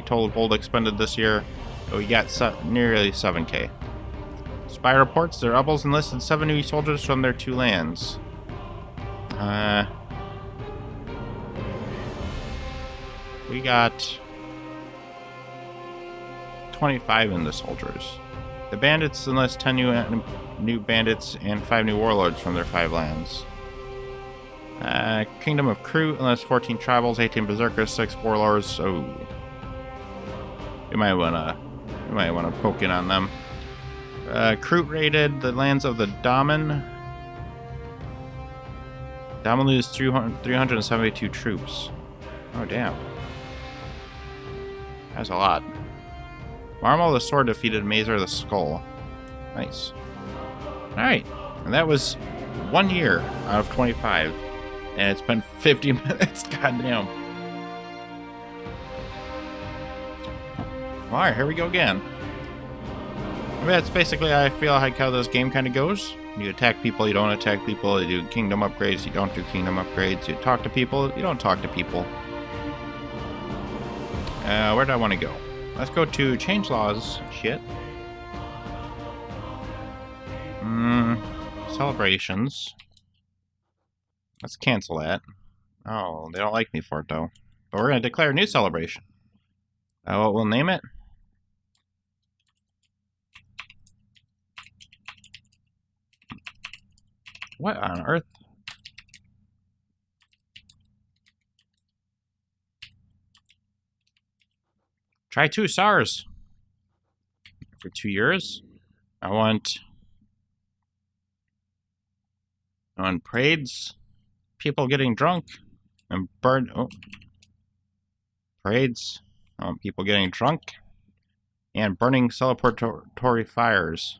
total gold expended this year. So we got nearly 7k. Spy reports the rebels enlisted 7 new soldiers from their 2 lands. We got 25 in the soldiers. The bandits enlist 10 new bandits and 5 new warlords from their 5 lands. Kingdom of Kroot enlists 14 tribals, 18 berserkers, 6 warlords. So we might wanna poke in on them. Kroot raided the lands of the Daemon. Daemon loses 372 troops. Oh damn, that's a lot. Marmal the Sword defeated Mazer the Skull. Nice. Alright, and that was 1 year out of 25. And it's been 50 minutes, goddamn. Alright, here we go again. I mean, that's basically how I feel like how this game kind of goes. You attack people, you don't attack people, you do kingdom upgrades, you don't do kingdom upgrades, you talk to people, you don't talk to people. Where do I want to go? Let's go to change laws. Shit. Celebrations. Let's cancel that. Oh, they don't like me for it, though. But we're going to declare a new celebration. What we'll name it? What on earth? Try 2 stars. For 2 years. I want parades. people getting drunk and burn. Oh, parades. People getting drunk and burning celebratory fires.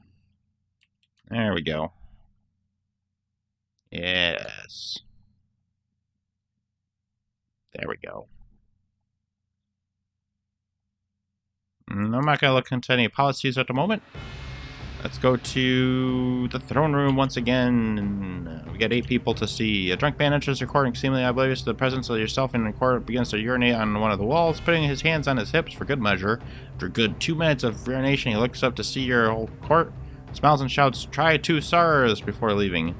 There we go. Yes. There we go. I'm not going to look into any policies at the moment. Let's go to the throne room once again. We got 8 people to see. A drunk man enters your court, seemingly oblivious to the presence of yourself in the court, begins to urinate on one of the walls, putting his hands on his hips for good measure. After a good 2 minutes of urination, he looks up to see your whole court, smiles and shouts, "Try 2 stars," before leaving.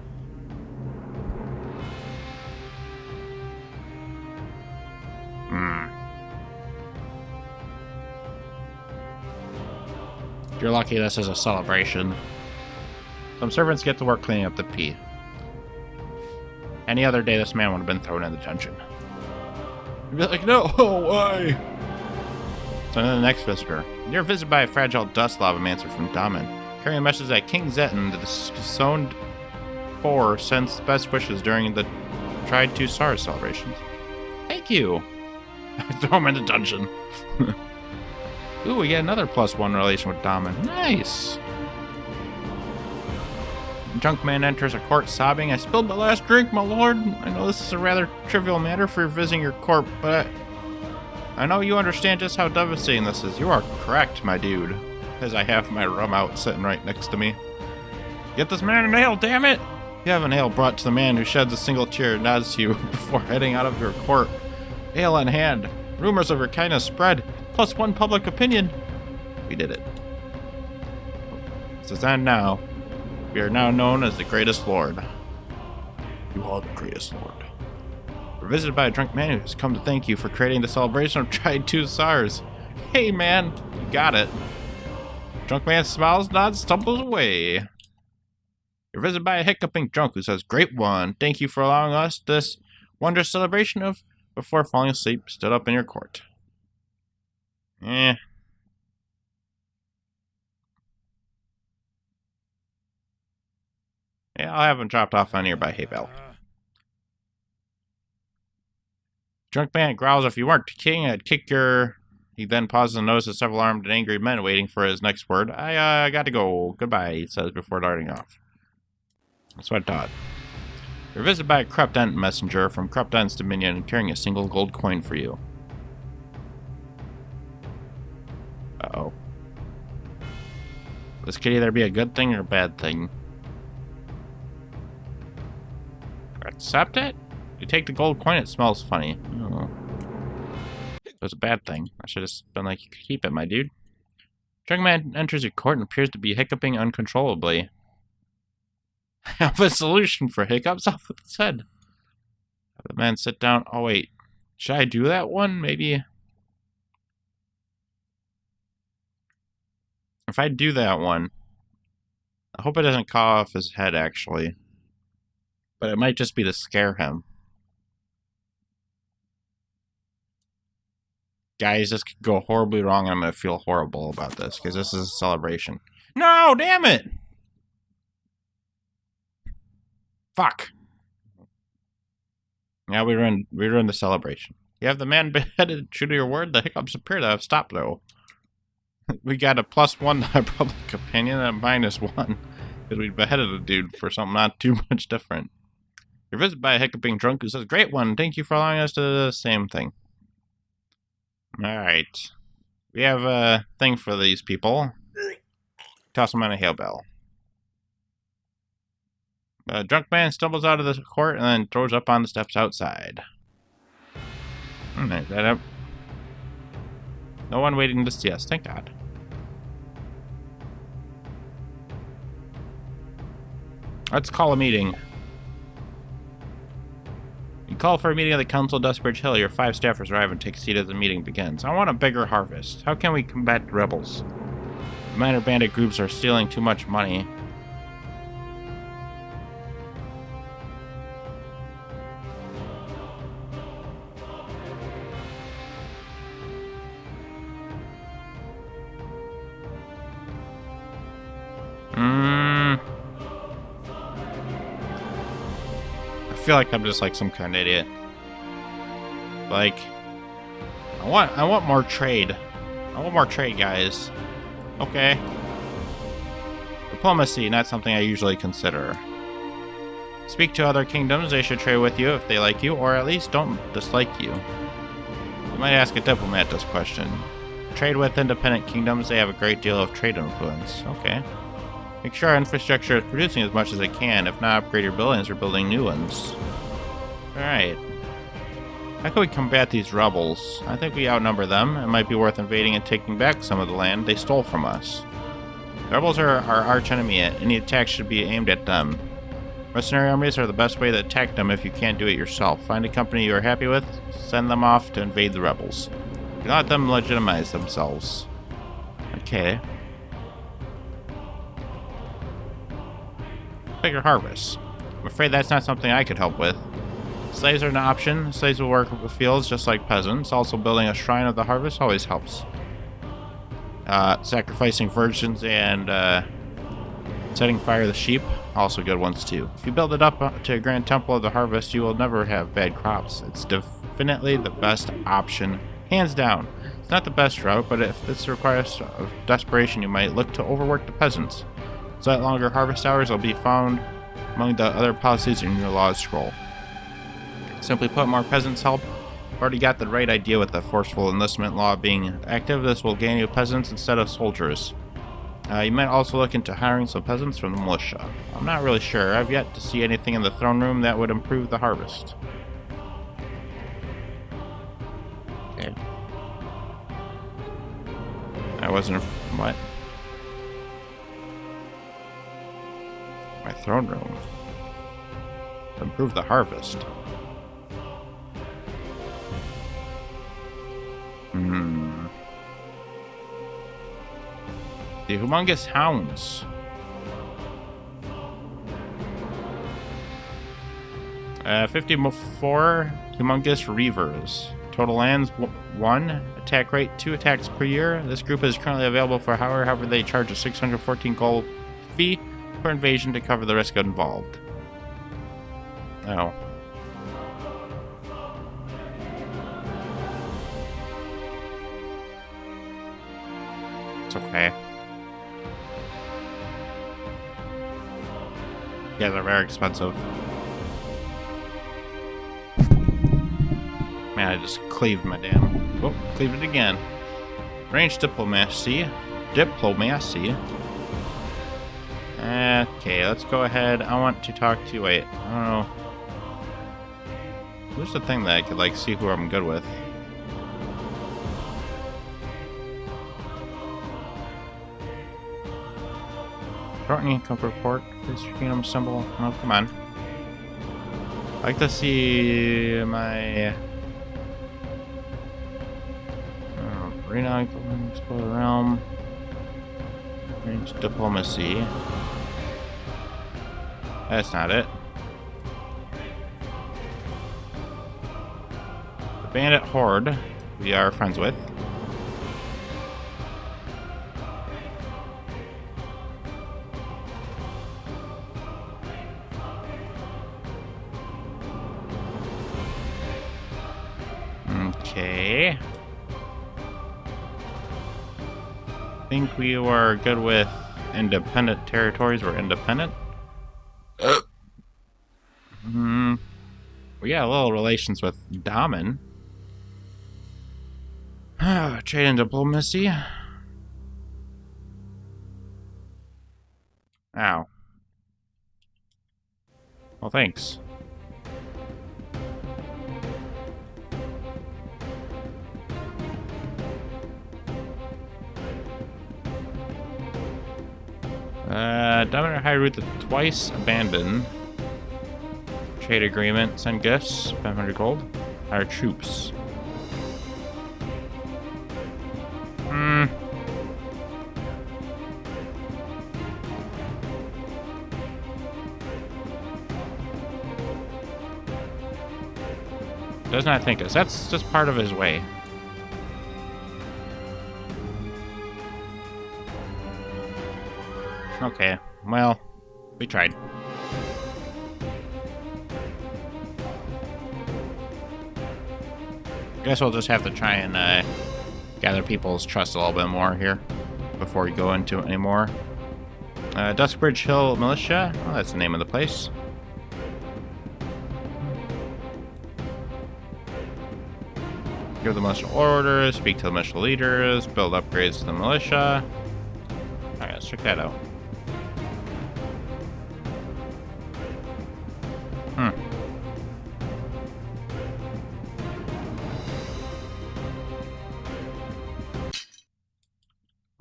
You're lucky this is a celebration. Some servants get to work cleaning up the pee. Any other day, this man would have been thrown in the dungeon. You'd be like, no, why? So then the next visitor. You're visited by a fragile dust lavamancer from Daman, carrying a message that King Zeton, the Soned 4, sends best wishes during the Tried 2 Stars celebrations. Thank you. Throw him in the dungeon. Ooh, we get another +1 relation with Daman. Nice! A drunk man enters a court sobbing, "I spilled my last drink, my lord. I know this is a rather trivial matter for visiting your court, but I know you understand just how devastating this is." You are correct, my dude. As I have my rum out sitting right next to me. Get this man an ale, damn it! You have an ale brought to the man who sheds a single tear and nods to you before heading out of your court. Ale in hand. Rumors of your kindness spread. +1 public opinion. We did it. This is end now. We are now known as the greatest lord. You are the greatest lord. We're visited by a drunk man who has come to thank you for creating the celebration of Tried 2 Stars. Hey man, you got it. Drunk man smiles, nods, stumbles away. You're visited by a hiccuping drunk who says, "Great one. Thank you for allowing us this wondrous celebration of," before falling asleep, stood up in your court. Yeah, I'll have him dropped off on nearby hay bale. Drunk man growls, "If you weren't king, I'd kick your..." He then pauses and notices several armed and angry men waiting for his next word. I gotta go. Goodbye," he says before darting off. That's what I thought. You're visited by a corrupt ent messenger from corrupt ent's dominion carrying a single gold coin for you. Uh-oh. This could either be a good thing or a bad thing. Accept it? You take the gold coin, it smells funny. Oh. It was a bad thing. I should have been like, keep it, my dude. Drunk man enters your court and appears to be hiccuping uncontrollably. I have a solution for hiccups off with his head. Have the man sit down. Oh, wait. Should I do that one? Maybe. If I do that one, I hope it doesn't call off his head, actually. But it might just be to scare him. Guys, this could go horribly wrong, and I'm going to feel horrible about this, because this is a celebration. No, damn it! Fuck. Yeah, we ruined the celebration. You have the man beheaded. True to your word, the hiccups appear to have stopped, though. We got a +1 public opinion and a -1. Because we beheaded a dude for something not too much different. You're visited by a hiccuping drunk who says, "Great one, thank you for allowing us to do the same thing." Alright. We have a thing for these people. Toss them on a hail bell. A drunk man stumbles out of the court and then throws up on the steps outside. There's that up. No one waiting to see us, thank God. Let's call a meeting. You call for a meeting of the Council of Dustbridge Hill. Your 5 staffers arrive and take a seat as the meeting begins. I want a bigger harvest. How can we combat the rebels? The minor bandit groups are stealing too much money. feel like I'm just like some kind of idiot. Like, I want more trade. I want more trade, guys. Okay. Diplomacy, not something I usually consider. Speak to other kingdoms. They should trade with you if they like you, or at least don't dislike you. You might ask a diplomat this question. Trade with independent kingdoms. They have a great deal of trade influence. Okay. Make sure our infrastructure is producing as much as it can. If not, upgrade your buildings or building new ones. Alright. How can we combat these rebels? I think we outnumber them. It might be worth invading and taking back some of the land they stole from us. The rebels are our arch enemy. Any attack should be aimed at them. Mercenary armies are the best way to attack them if you can't do it yourself. Find a company you are happy with, send them off to invade the rebels. Do not let them legitimize themselves. Okay. Bigger harvest. I'm afraid that's not something I could help with. Slaves are an option. Slaves will work with the fields just like peasants. Also, building a shrine of the harvest always helps. Sacrificing virgins and setting fire to the sheep, also good ones too. If you build it up to a grand temple of the harvest, you will never have bad crops. It's definitely the best option, hands down. It's not the best route, but if this requires of desperation, you might look to overwork the peasants. So that longer harvest hours will be found among the other policies in your laws scroll. Simply put, more peasants help. I've already got the right idea with the forceful enlistment law being active. This will gain you peasants instead of soldiers. You might also look into hiring some peasants from the militia. I'm not really sure. I've yet to see anything in the throne room that would improve the harvest. Okay. I wasn't... What? My throne room. To improve the harvest. The humongous hounds. 54 humongous reavers. Total lands 1. Attack rate 2 attacks per year. This group is currently available for hire. However, they charge a 614 gold fee per invasion to cover the risk involved. Oh. It's okay. Yeah, they're very expensive. Man, I just cleaved my damn... Oh, cleaved it again. Range diplomacy. Diplomacy. Okay, let's go ahead. I want to talk to... Wait, I don't know. Who's the thing that I could, like, see who I'm good with? Shortening income report. Please kingdom symbol. Oh, come on. I'd like to see my... Renown, explore the realm. Range diplomacy. That's not it. The bandit horde we are friends with. Okay. I think we were good with independent territories. We're independent. We got a little relations with Daman. Trade and diplomacy. Ow. Well, thanks. Dominant High Route twice abandoned. Trade agreement. Send gifts. 500 gold. Our troops. Does not think us. That's just part of his way. Okay, well, we tried. Guess we'll just have to try and gather people's trust a little bit more here before we go into it anymore. Duskbridge Hill Militia. Oh, that's the name of the place. Give the militia orders, speak to the militia leaders, build upgrades to the militia. Alright, let's check that out.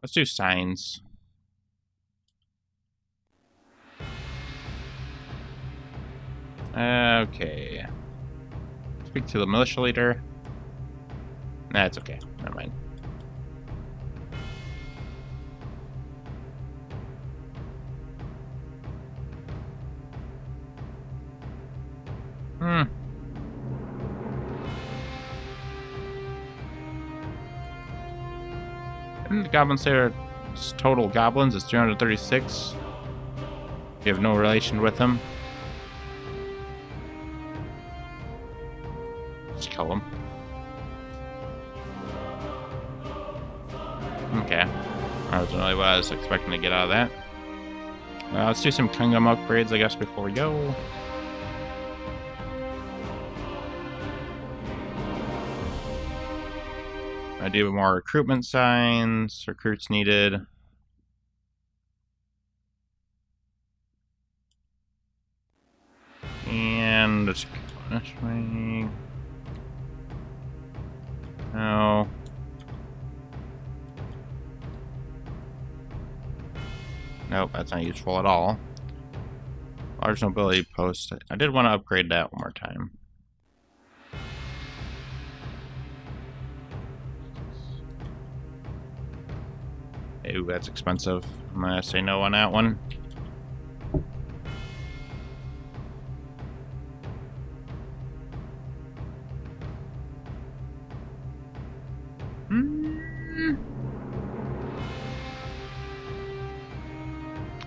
Let's do signs. Okay. Speak to the militia leader. Nah, it's okay. Never mind. Didn't the goblins say our total goblins is 336? You have no relation with them? Just kill them. Okay. That wasn't really what I was expecting to get out of that. Let's do some kingdom upgrades, I guess, before we go. I do more recruitment signs. Recruits needed. And let's go this way. No. Nope, that's not useful at all. Large nobility post. I did want to upgrade that one more time. Ooh, that's expensive. I'm gonna say no on that one.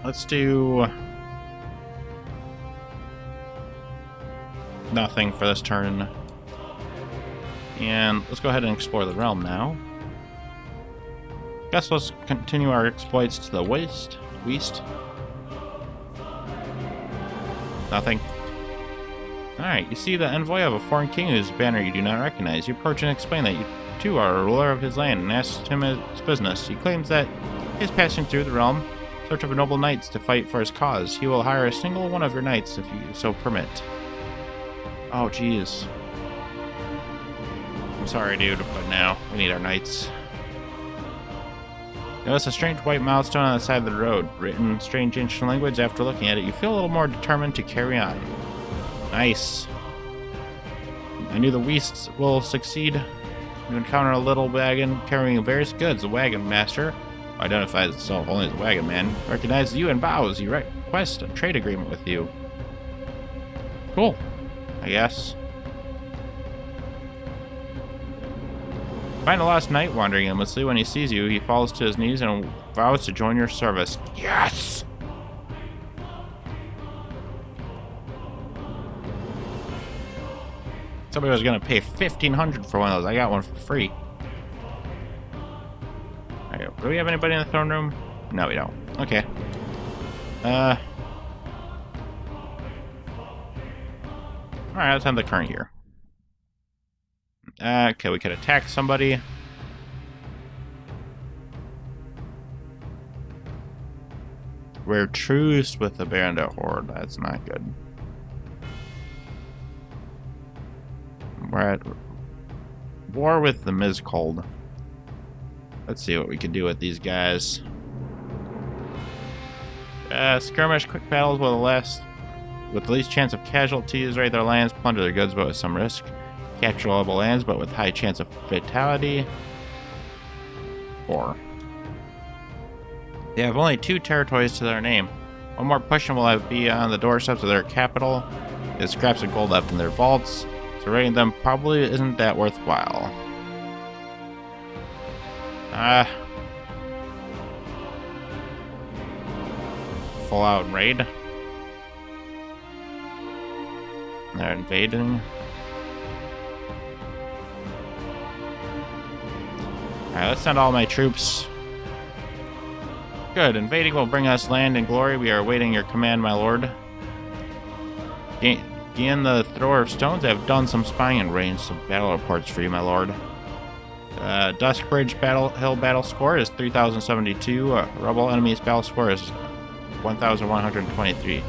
Let's do nothing for this turn. And let's go ahead and explore the realm now. Guess let's continue our exploits to the west. Nothing. Alright, you see the envoy of a foreign king whose banner you do not recognize. You approach and explain that you too are a ruler of his land and ask him his business. He claims that he is passing through the realm in search of noble knights to fight for his cause. He will hire a single one of your knights if you so permit. Oh, jeez. I'm sorry, dude, but now we need our knights. Notice a strange white milestone on the side of the road. Written in strange ancient language. After looking at it, you feel a little more determined to carry on. Nice. I knew the Weasts will succeed. You encounter a little wagon carrying various goods. The wagon master, who identifies himself only as a wagon man, recognizes you and bows. He requests a trade agreement with you. Cool, I guess. Find a lost knight wandering aimlessly. When he sees you, he falls to his knees and vows to join your service. Yes! Somebody was gonna pay $1,500 for one of those. I got one for free. Alright, do we have anybody in the throne room? No, we don't. Okay. Alright, let's have the current year. Okay, we could attack somebody. We're truce with the bandit horde. That's not good. We're at war with the Mizcold. Let's see what we can do with these guys. Skirmish, quick battles with the least chance of casualties. Raid their lands, plunder their goods, but with some risk. Capture level lands, but with high chance of fatality. 4. They have only 2 territories to their name. One more push and will be on the doorsteps of their capital. There's scraps of gold left in their vaults, so raiding them probably isn't that worthwhile. Full out raid. They're invading. Alright, let's send all my troops. Good. Invading will bring us land and glory. We are awaiting your command, my lord. Gain the thrower of stones. I have done some spying and arranged some battle reports for you, my lord. Dusk Bridge Hill battle score is 3,072. Rebel enemies battle score is 1,123.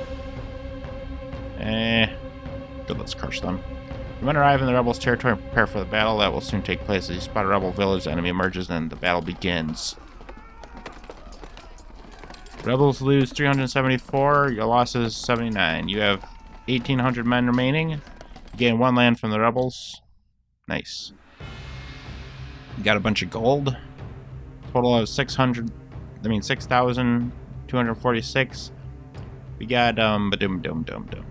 Good, let's crush them. When arrive in the rebels' territory and prepare for the battle that will soon take place. As you spot a rebel village, the enemy emerges and the battle begins. Rebels lose 374, your losses 79. You have 1,800 men remaining. You gain 1 land from the rebels. Nice. You got a bunch of gold. Total of 6,246. We got ba-dum-dum-dum-dum.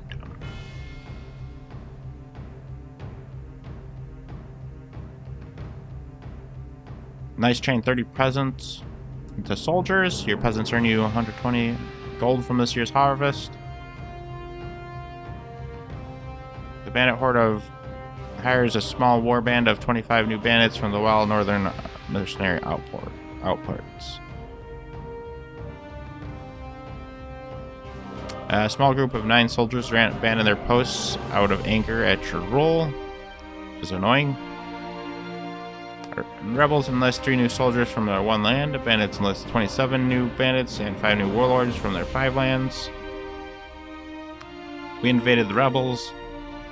Nice train 30 presents to soldiers. Your peasants earn you 120 gold from this year's harvest. The bandit horde hires a small war band of 25 new bandits from the wild northern mercenary outports. A small group of 9 soldiers abandoned their posts out of anger at your rule, which is annoying. Rebels enlist 3 new soldiers from their 1 land. Bandits enlist 27 new bandits and 5 new warlords from their 5 lands. We invaded the rebels.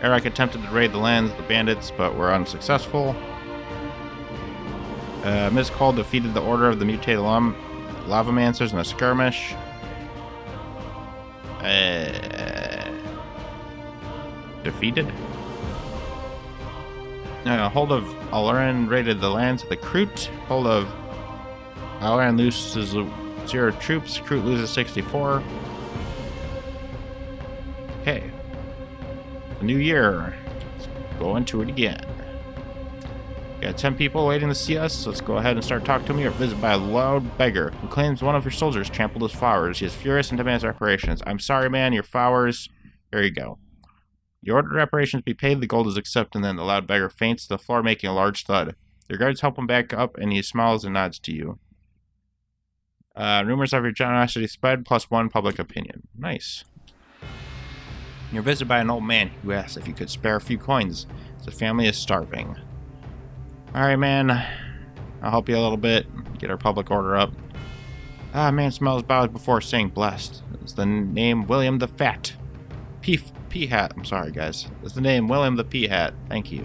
Eric attempted to raid the lands of the bandits, but were unsuccessful. Ms. Cole defeated the Order of the Mutated Lavamancers in a skirmish. Defeated? Hold of Alaran raided the lands of the Kroot. Hold of Alaran loses 0 troops. Kroot loses 64. Okay. The new year. Let's go into it again. We got 10 people waiting to see us. Let's go ahead and start talking to them. You're visited by a loud beggar who claims one of your soldiers trampled his flowers. He is furious and demands reparations. I'm sorry, man. Your flowers. Here you go. You order reparations be paid, the gold is accepted, and then the loud beggar faints to the floor, making a large thud. Your guards help him back up, and he smiles and nods to you. Rumors of your generosity spread, +1 public opinion. Nice. You're visited by an old man who asks if you could spare a few coins. The family is starving. Alright, man. I'll help you a little bit. Get our public order up. Man smells bows before saying blessed. It's the name William the Fat. P-Hat. I'm sorry, guys. It's the name William the P-Hat. Thank you.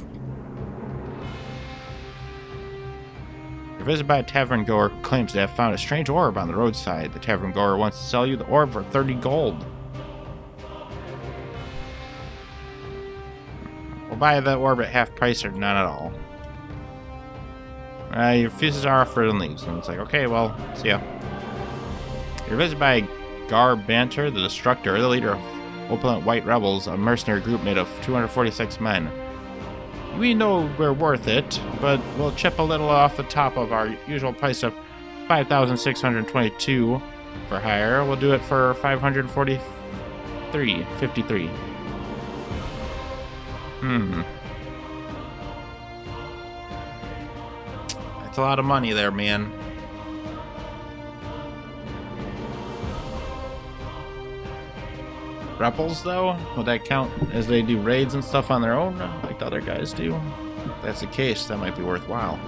You're visited by a tavern goer who claims to have found a strange orb on the roadside. The tavern goer wants to sell you the orb for 30 gold. We'll buy the orb at half price or none at all. He refuses our offer and leaves. And it's like, okay, well, see ya. You're visited by Gar Banter, the Destructor, the leader of Opulent White Rebels, a mercenary group made of 246 men. We know we're worth it, but we'll chip a little off the top of our usual price of 5,622 for hire. We'll do it for 543.53. That's a lot of money there, man. Rebels, though? Would that count as they do raids and stuff on their own, like the other guys do? If that's the case, that might be worthwhile.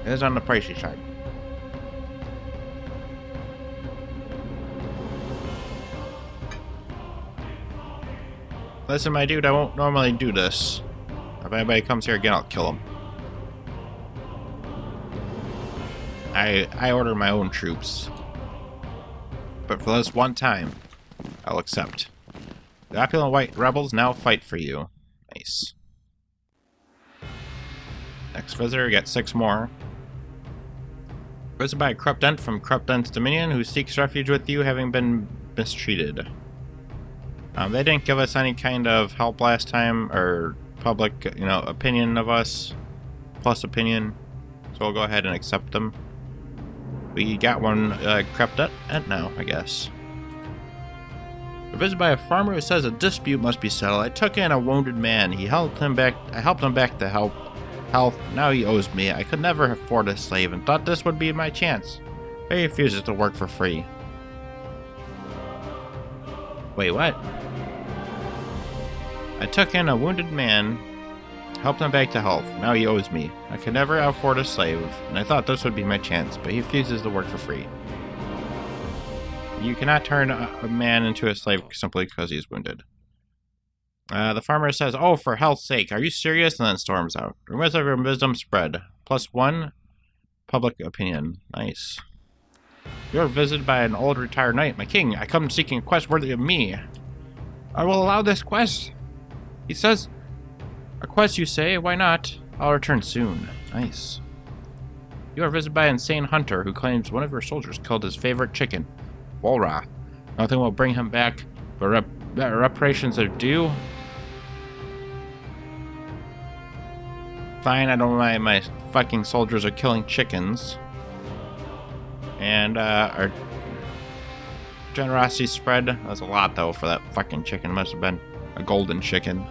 It is on the pricey side. Listen, my dude, I won't normally do this. If anybody comes here again, I'll kill him. I order my own troops. But for this one time, I'll accept. The opulent white rebels now fight for you. Nice. Next visitor, get 6 more. Visited by a corrupt ent from corrupt ent's dominion who seeks refuge with you, having been mistreated. They didn't give us any kind of help last time, or public, opinion of us, plus opinion. So we'll go ahead and accept them. We got one corrupt ent now, I guess. We're visited by a farmer who says a dispute must be settled. I took in a wounded man. I helped him back to health. Now he owes me. I could never afford a slave and thought this would be my chance. But he refuses to work for free. Wait, what? I took in a wounded man, helped him back to health. Now he owes me. I could never afford a slave, and I thought this would be my chance, but he refuses to work for free. You cannot turn a man into a slave simply because he's wounded. The farmer says, "Oh, for hell's sake, are you serious?" and then storms out. Rumors of your wisdom spread. +1 public opinion. Nice. You are visited by an old retired knight. My king, I come seeking a quest worthy of me. I will allow this quest. He says, a quest you say? Why not? I'll return soon. Nice. You are visited by an insane hunter who claims one of your soldiers killed his favorite chicken. Volra. Nothing will bring him back, but reparations are due. Fine, I don't mind my fucking soldiers are killing chickens. And, our generosity spread. That's a lot, though, for that fucking chicken. Must have been a golden chicken.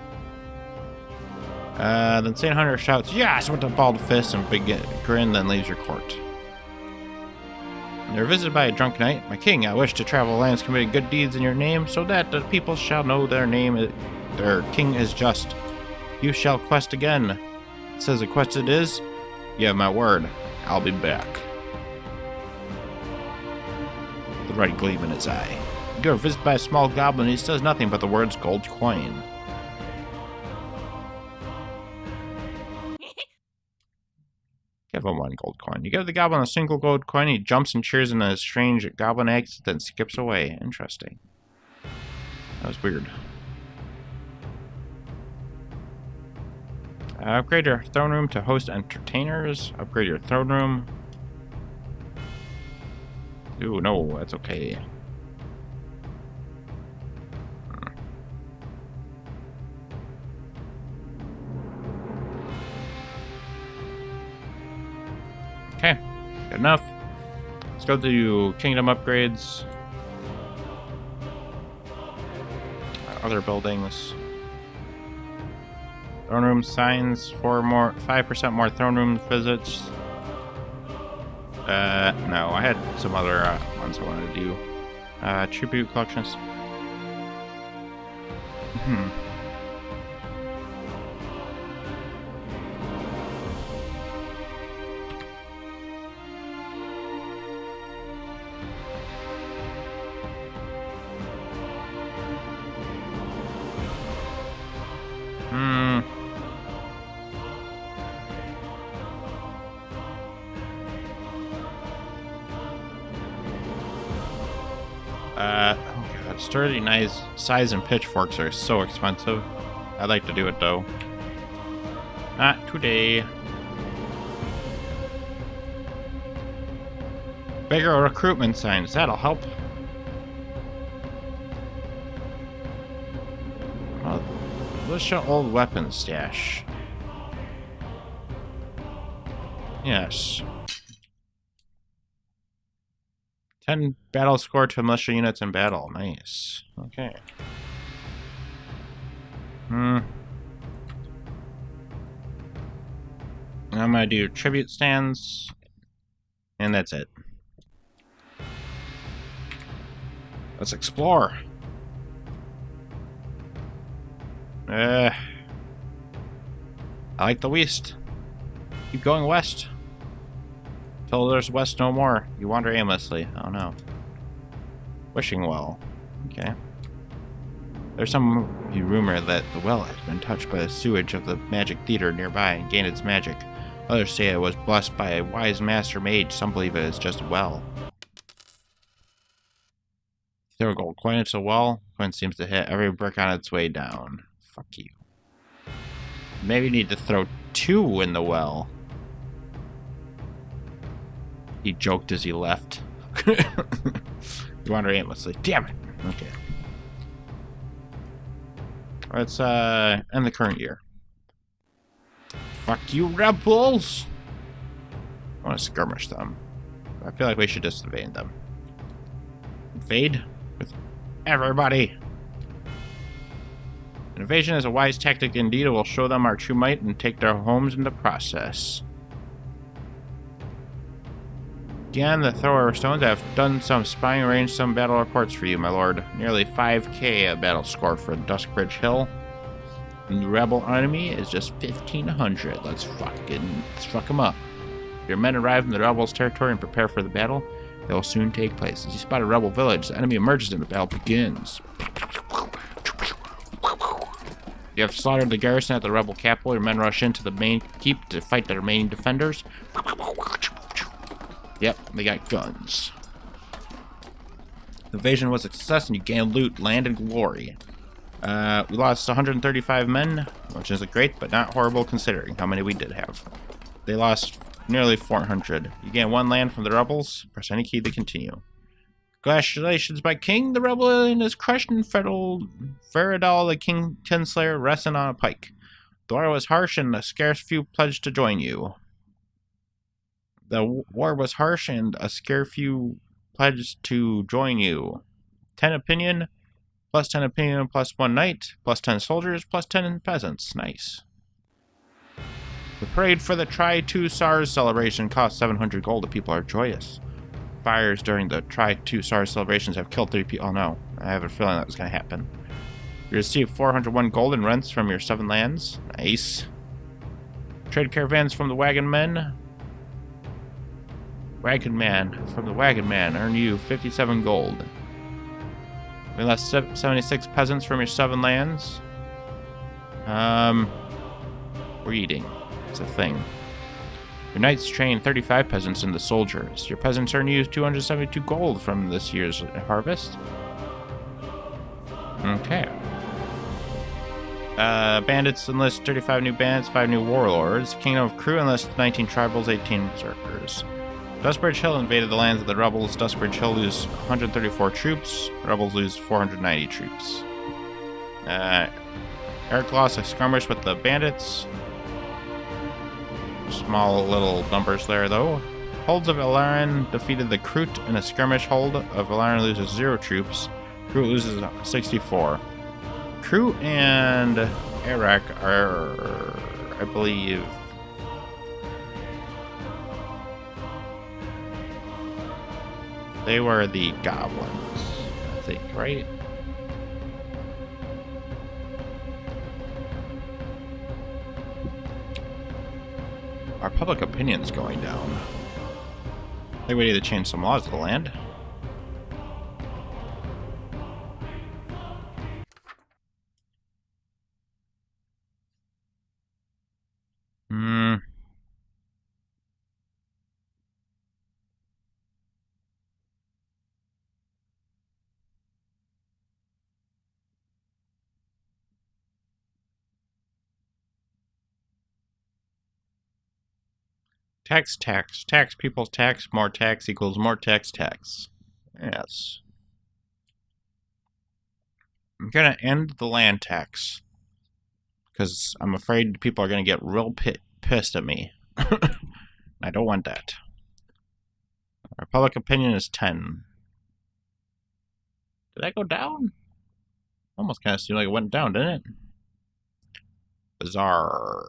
The insane hunter shouts, "Yes!" with a bald fist and big grin, then leaves your court. They're visited by a drunk knight. My king, I wish to travel lands committing good deeds in your name, so that the people shall know their king is just. You shall quest again. It says the quest it is. You have my word. I'll be back. The red gleam in his eye. You are visited by a small goblin. He says nothing but the words gold coin. Give him 1 gold coin. You give the goblin a single gold coin. He jumps and cheers in a strange goblin accent, then skips away. Interesting. That was weird. Upgrade your throne room to host entertainers. Upgrade your throne room. Ooh, no, that's okay. Okay, good enough. Let's go to kingdom upgrades. Other buildings. Throne room signs for 5% more throne room visits. No, I had some other ones I wanted to do. Tribute collections. Oh god, sturdy knives, size and pitchforks are so expensive. I'd like to do it though. Not today. Bigger recruitment signs, that'll help. Well, let's show old weapons stash. Yes. 10 battle score to militia units in battle. Nice. Okay. I'm gonna do tribute stands. And that's it. Let's explore. I like the west. Keep going west. Till there's west no more. You wander aimlessly. Oh no. Wishing well. Okay. There's some rumor that the well has been touched by the sewage of the magic theater nearby and gained its magic. Others say it was blessed by a wise master mage. Some believe it is just a well. Throw a gold coin into a well. Coin seems to hit every brick on its way down. Fuck you. Maybe you need to throw 2 in the well. He joked as he left. You wander aimlessly. Damn it. Okay. Let's end the current year. Fuck you, rebels! I want to skirmish them. I feel like we should just invade them. Invade with everybody. An invasion is a wise tactic indeed. It will show them our true might and take their homes in the process. Again, the thrower of stones. I have done some spying, arranged some battle reports for you, my lord. Nearly 5k a battle score for Duskbridge Hill. And the rebel enemy is just 1,500. Let's fuck them up. Your men arrive in the rebels' territory and prepare for the battle. They will soon take place. As you spot a rebel village, the enemy emerges and the battle begins. You have slaughtered the garrison at the rebel capital. Your men rush into the main keep to fight the remaining defenders. Yep, they got guns. The invasion was a success and you gained loot, land, and glory. We lost 135 men, which isn't great, but not horrible considering how many we did have. They lost nearly 400. You gain 1 land from the rebels. Press any key to continue. Congratulations, my king. The rebellion is crushed and Feridal the king Tinslayer resting on a pike. The war was harsh and a scarce few pledged to join you. The war was harsh and a scarce few pledged to join you. 10 opinion, plus 10 opinion, plus 1 knight, plus 10 soldiers, plus 10 peasants. Nice. The parade for the Tri-2 SARS celebration cost 700 gold. The people are joyous. Fires during the Tri-2 SARS celebrations have killed 3 people. Oh no, I have a feeling that was going to happen. You received 401 gold in rents from your 7 lands. Nice. Trade caravans from the Wagon Men. From the Wagon Man earn you 57 gold. We lost 76 peasants from your 7 lands. We're eating. It's a thing. Your knights train 35 peasants into soldiers. Your peasants earn you 272 gold from this year's harvest. Okay. Bandits enlist 35 new bandits, 5 new warlords. Kingdom of Crew enlists 19 tribals, 18 berserkers. Duskbridge Hill invaded the lands of the rebels. Duskbridge Hill lose 134 troops. Rebels lose 490 troops. Eric lost a skirmish with the bandits. Small little numbers there, though. Holds of Ilaran defeated the Kroot in a skirmish. Hold of Ilaran loses 0 troops. Kroot loses 64. Kroot and Eric are, I believe... They were the goblins, I think, right? Our public opinion's going down. I think we need to change some laws of the land. Tax people's tax, more tax equals more tax. Yes. I'm gonna end the land tax. Because I'm afraid people are gonna get real pissed at me. I don't want that. Our public opinion is 10. Did that go down? Almost kind of seemed like it went down, didn't it? Bizarre.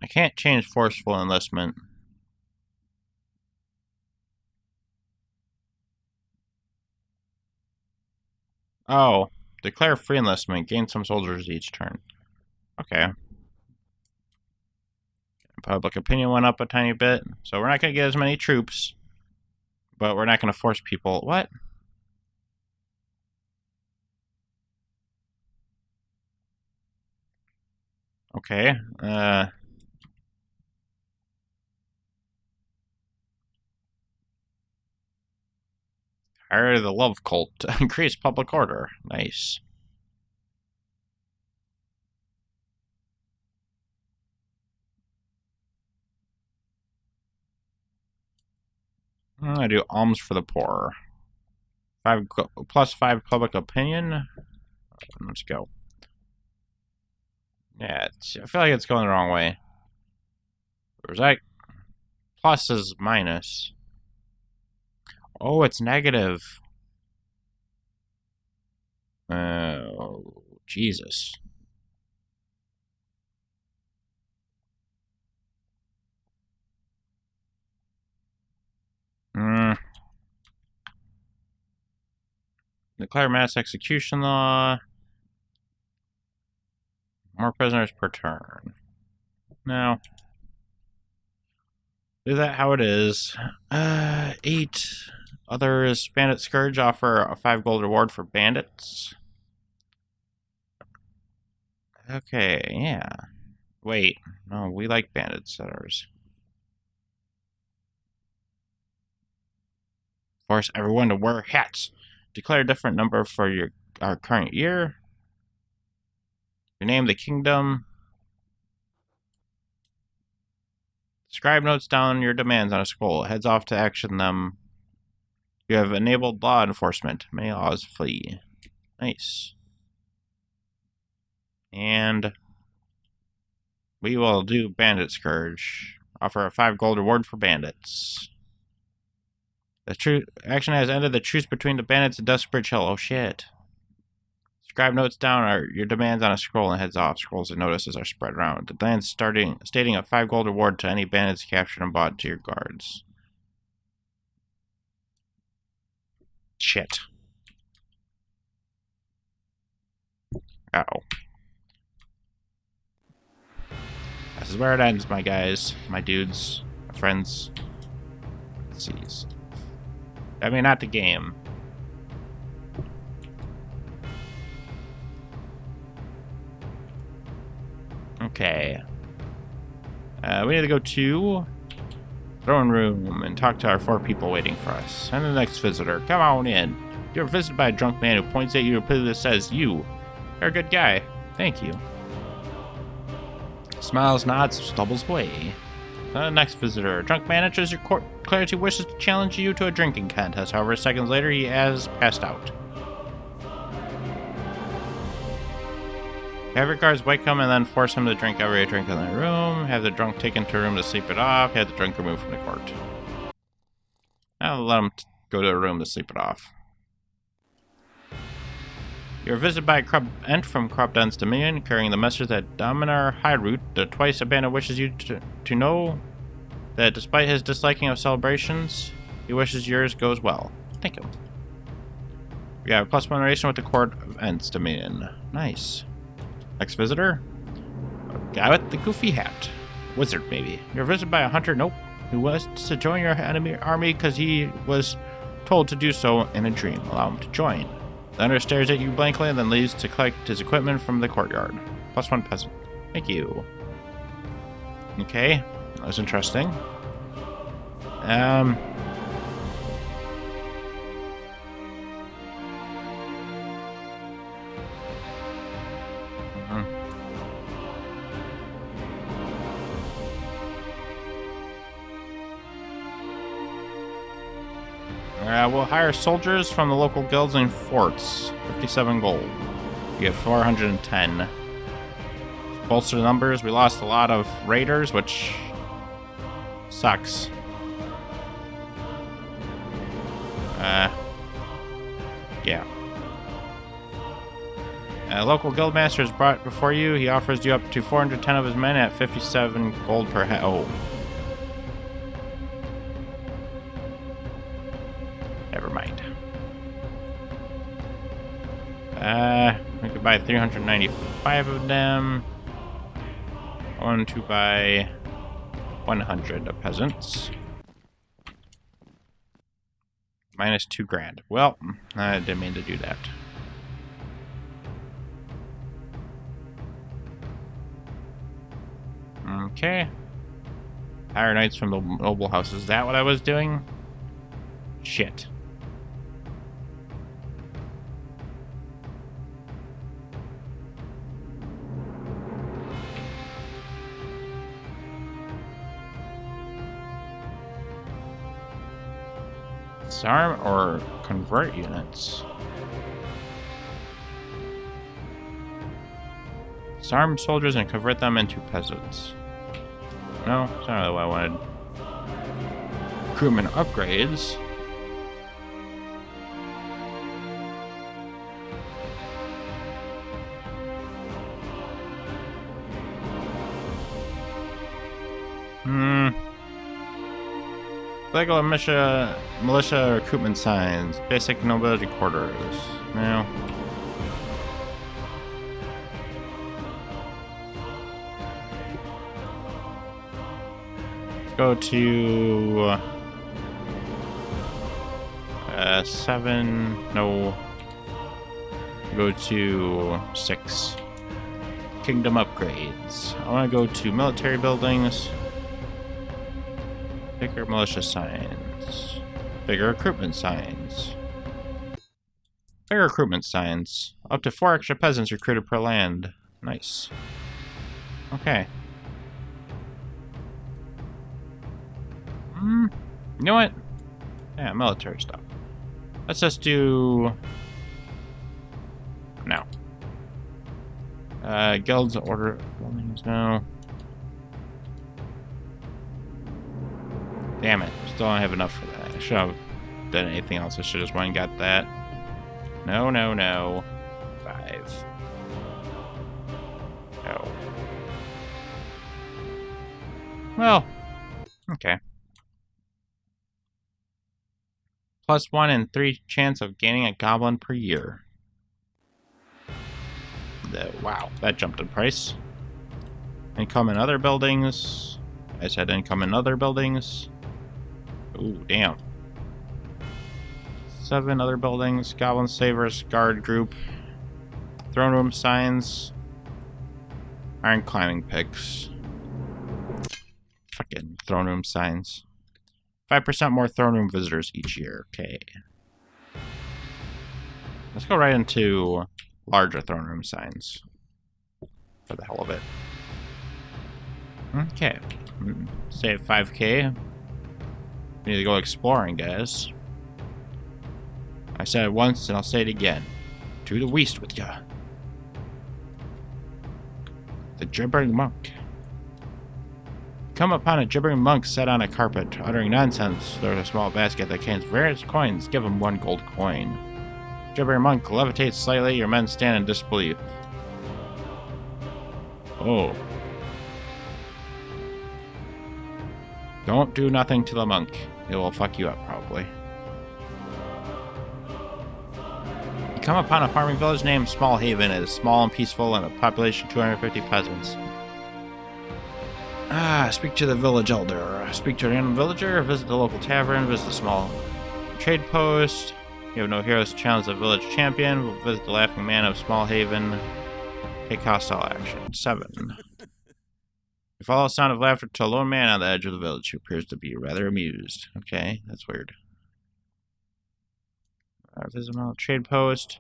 I can't change forceful enlistment. Oh, declare free enlistment. Gain some soldiers each turn. Okay. Public opinion went up a tiny bit, so we're not going to get as many troops, but we're not going to force people. What? Okay. Hire the love cult to increase public order. Nice. I do alms for the poor. +5 public opinion. Let's go. Yeah, I feel like it's going the wrong way. Where's that? Plus is minus. Oh, it's negative. Oh, Jesus. Declare mass execution law. More prisoners per turn. No. Do that how it is. 8. Others, Bandit Scourge offer a 5 gold reward for bandits. Okay, yeah. Wait. No, we like bandit setters. Force everyone to wear hats. Declare a different number for our current year. Rename the kingdom. Scribe notes down your demands on a scroll. Heads off to action them. You have enabled law enforcement. May laws flee. Nice. And we will do Bandit Scourge. Offer a 5 gold reward for bandits. The action has ended the truce between the bandits and Desperate Chill. Oh shit. Scribe notes down your demands on a scroll and heads off. Scrolls and notices are spread around. The demands stating a 5 gold reward to any bandits captured and brought to your guards. Shit. Uh-oh. This is where it ends, my guys. My dudes. My friends. Let's see. I mean, not the game. Okay. We need to go to throne room and talk to our 4 people waiting for us. And the next visitor. Come on in. You're visited by a drunk man who points at you repeatedly and says, "You're a good guy. Thank you." Smiles, nods, stumbles away. The next visitor. A drunk man enters your court, declares he wishes to challenge you to a drinking contest. However, seconds later, he has passed out. Have your guards wake him and then force him to drink every drink in the room. Have the drunk taken to a room to sleep it off. Have the drunk removed from the court. I'll let him go to a room to sleep it off. You're visited by a corrupt ent from Corrupt Ent's Dominion, carrying the message that Dominar Highroot, the twice abandoned, wishes you to know that despite his disliking of celebrations, he wishes yours goes well. Thank you. We got a +1 relation with the Court of Ent's Dominion. Nice. Next visitor? A guy with the goofy hat. Wizard, maybe. You're visited by a hunter, nope, who wants to join your enemy army because he was told to do so in a dream. Allow him to join. The hunter stares at you blankly and then leaves to collect his equipment from the courtyard. +1 peasant. Thank you. Okay, that was interesting. We'll hire soldiers from the local guilds and forts. 57 gold. You get 410. Bolster the numbers. We lost a lot of raiders, which sucks. Yeah. A local guildmaster is brought before you. He offers you up to 410 of his men at 57 gold per head. Oh. Never mind. We could buy 395 of them. I want to buy 100 of peasants. Minus 2 grand. Well, I didn't mean to do that. Okay. Hire knights from the noble house. Is that what I was doing? Shit. Disarm or convert units. Disarm soldiers and convert them into peasants. No, that's not really what I wanted. Recruitment upgrades. Legal militia recruitment signs. Basic nobility quarters. No. Let's go to 7. No. Go to 6. Kingdom upgrades. I want to go to military buildings. Bigger militia signs. Bigger recruitment signs. Bigger recruitment signs. Up to 4 extra peasants recruited per land. Nice. Okay. You know what? Yeah, military stuff. Let's just do... No. Guilds order buildings, no. Damn it, still don't have enough for that. I should have done anything else. I should have just went and got that. No, no, no. 5. No. Well, okay. +1 in 3 chance of gaining a goblin per year. Wow, that jumped in price. Income in other buildings. I said income in other buildings. Ooh, damn. 7 other buildings. Goblin Savers, Guard Group. Throne Room Signs. Iron Climbing Picks. Fucking Throne Room Signs. 5% more Throne Room visitors each year. Okay. Let's go right into larger Throne Room Signs. For the hell of it. Okay. Save 5k. We need to go exploring, guys. I said it once and I'll say it again. To the west with ya. The gibbering monk. Come upon a gibbering monk set on a carpet, uttering nonsense. There's a small basket that contains various coins. Give him 1 gold coin. Gibbering monk levitates slightly. Your men stand in disbelief. Oh. Don't do nothing to the monk. It will fuck you up, probably. You come upon a farming village named Smallhaven. It is small and peaceful and a population of 250 peasants. Speak to the village elder. Speak to a random villager. Visit the local tavern. Visit the small trade post. You have no heroes to challenge the village champion. We'll visit the laughing man of Smallhaven. Take hostile action. 7. You follow the sound of laughter to a lone man on the edge of the village who appears to be rather amused. Okay, that's weird. Visit a trade post.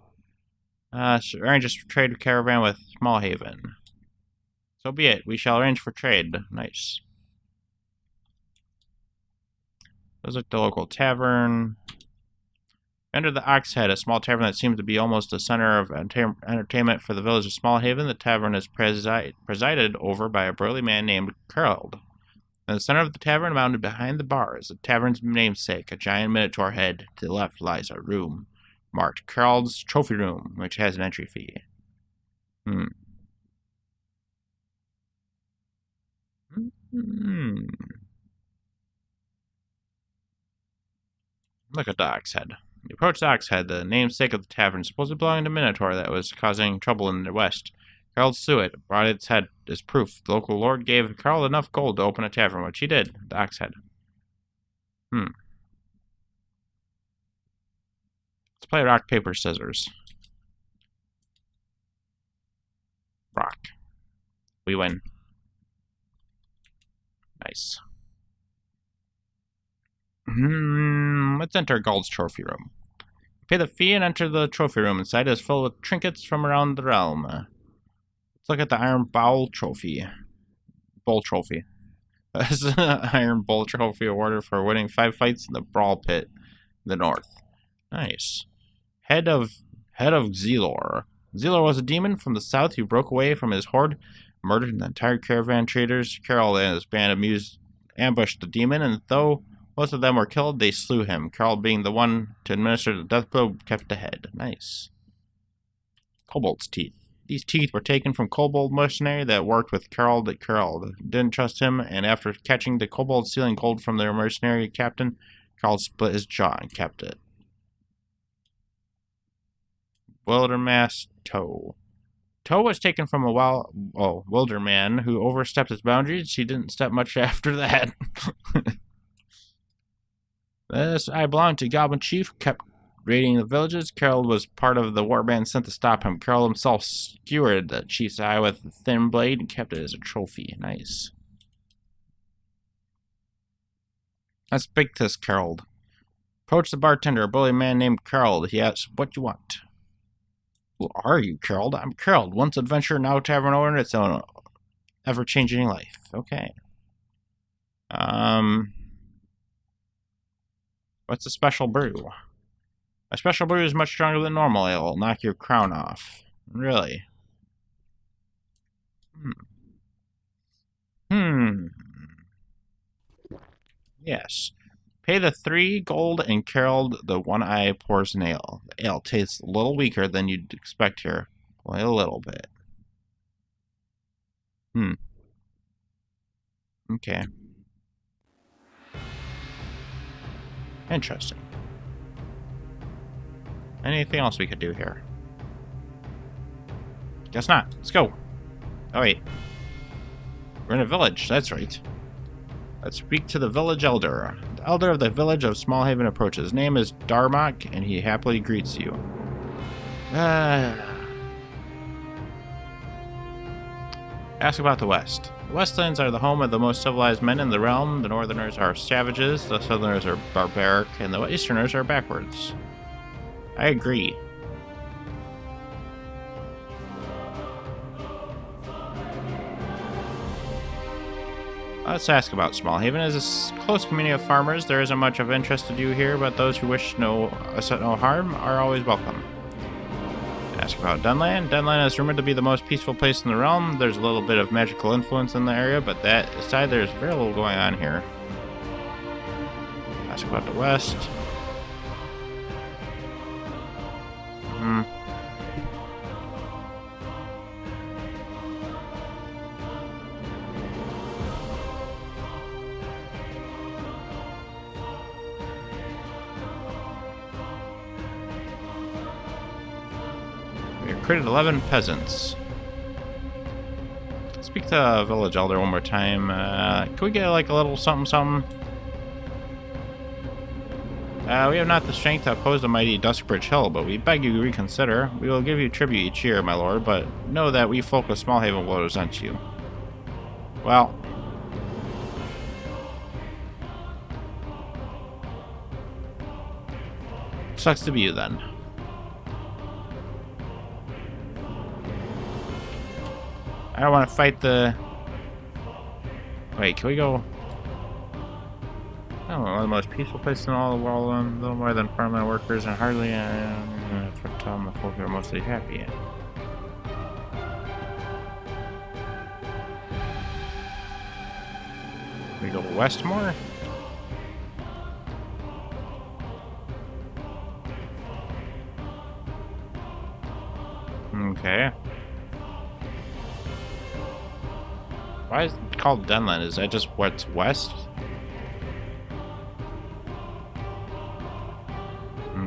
Arrange a trade caravan with Smallhaven. So be it. We shall arrange for trade. Nice. Visit the local tavern. Enter the Ox Head, a small tavern that seems to be almost the center of entertainment for the village of Smallhaven. The tavern is presided over by a burly man named Curled. In the center of the tavern, mounted behind the bar, is the tavern's namesake, a giant minotaur head. To the left lies a room marked Curled's Trophy Room, which has an entry fee. Look at the Ox Head. You approach the Ox Head, the namesake of the tavern, supposedly belonging to Minotaur that was causing trouble in the west. Carl slew it, brought its head as proof. The local lord gave Carl enough gold to open a tavern, which he did. The Ox Head. Let's play rock, paper, scissors. Rock. We win. Nice. Let's enter Guld's Trophy Room. Pay the fee and enter the trophy room. Inside is filled with trinkets from around the realm. Let's look at the Iron Bowl Trophy. Bowl Trophy. That's an Iron Bowl Trophy awarded for winning 5 fights in the Brawl Pit. The north. Nice. Head of Zelor. Zelor was a demon from the south who broke away from his horde, murdered an entire caravan of traders. Carol and his band ambushed the demon, and though most of them were killed, they slew him. Carol, being the one to administer the death blow, kept the head. Nice. Kobold's teeth. These teeth were taken from kobold mercenary that worked with Carol. That Carol didn't trust him, and after catching the kobold stealing gold from their mercenary captain, Carl split his jaw and kept it. Wildermass Toe. Toe was taken from a wilderman who overstepped his boundaries. He didn't step much after that. I belonged to Goblin Chief, kept raiding the villages. Carol was part of the warband sent to stop him. Carol himself skewered the chief's eye with a thin blade and kept it as a trophy. Nice. Let's speak to this Carol. Approach the bartender, a bully man named Carol. He asks, "What you want?" "Who are you, Carol?" "I'm Carol, once adventurer, now tavern owner. It's an ever-changing life." Okay. What's a special brew? A special brew is much stronger than normal ale. It'll knock your crown off. Really? Yes. Pay the 3 gold and Carol the 1 eye pours an ale. The ale tastes a little weaker than you'd expect here. Only a little bit. Okay. Interesting. Anything else we could do here? Guess not. Let's go. Oh, wait. We're in a village. That's right. Let's speak to the village elder. The elder of the village of Smallhaven approaches. His name is Darmok, and he happily greets you. Ask about the West. The Westlands are the home of the most civilized men in the realm. The Northerners are savages, the Southerners are barbaric, and the Easterners are backwards. I agree. Let's ask about Smallhaven. As a close community of farmers, there isn't much of interest to do here, but those who wish no harm are always welcome. Ask about Dunland. Dunland is rumored to be the most peaceful place in the realm. There's a little bit of magical influence in the area, but that aside, there's very little going on here. Ask about the West. We recruited 11 peasants. Speak to village elder one more time. Can we get like a little something? We have not the strength to oppose the mighty Duskbridge Hill, but we beg you to reconsider. We will give you tribute each year, my lord, but know that we folk of Smallhaven will resent you. Well, sucks to be you then. I don't want to fight the... Wait, can we go... Oh, one of the most peaceful places in all the world, a little more than farmland workers, and hardly for Tom, the folk are mostly happy. We go west more? Okay. Why is it called Dunland? Is that just what's west?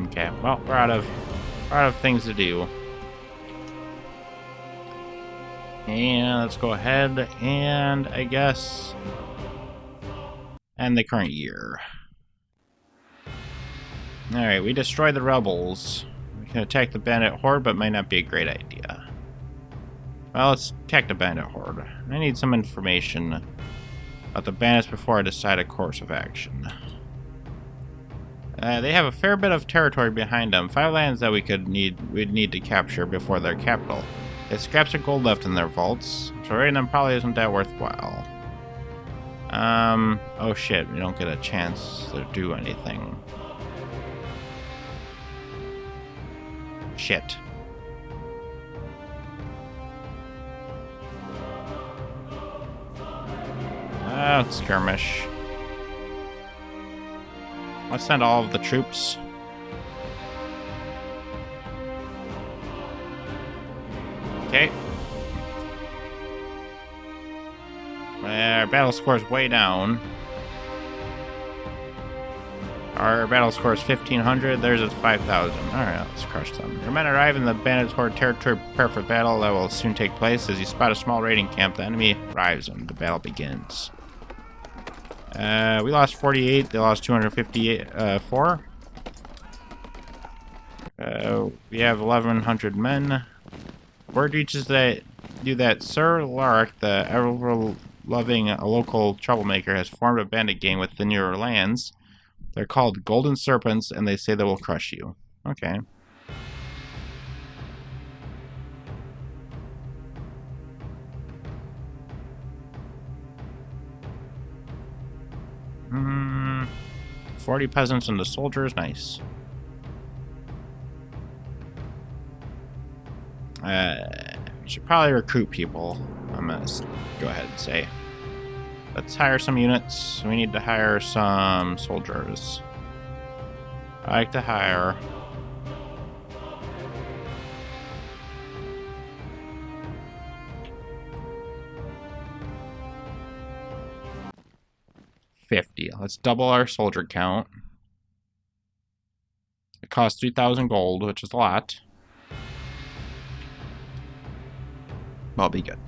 Okay, well, we're out of things to do. And let's go ahead and, I guess, end the current year. Alright, we destroyed the rebels. We can attack the bandit horde, but might not be a great idea. Well, let's attack the bandit horde. I need some information about the bandits before I decide a course of action. They have a fair bit of territory behind them. 5 lands that we'd need to capture before their capital. They have scraps of gold left in their vaults, so raiding them probably isn't that worthwhile. Oh shit, we don't get a chance to do anything. Shit. Skirmish. Let's send all of the troops. Okay. Our battle score is way down. Our battle score is 1,500. Theirs is 5,000. Alright, let's crush them. Your men arrive in the bandits' horde territory, prepare for battle that will soon take place. As you spot a small raiding camp, the enemy arrives and the battle begins. We lost 48. They lost 254. We have 1,100 men. Word reaches that Sir Lark, the ever-loving local troublemaker, has formed a bandit gang within your lands. They're called Golden Serpents, and they say they will crush you. Okay. Hmm. 40 peasants and the soldiers. Nice. We should probably recruit people. I'm gonna go ahead and say. Let's hire some units. We need to hire some soldiers. I like to hire. Let's double our soldier count. It costs 3,000 gold, which is a lot. I'll be good.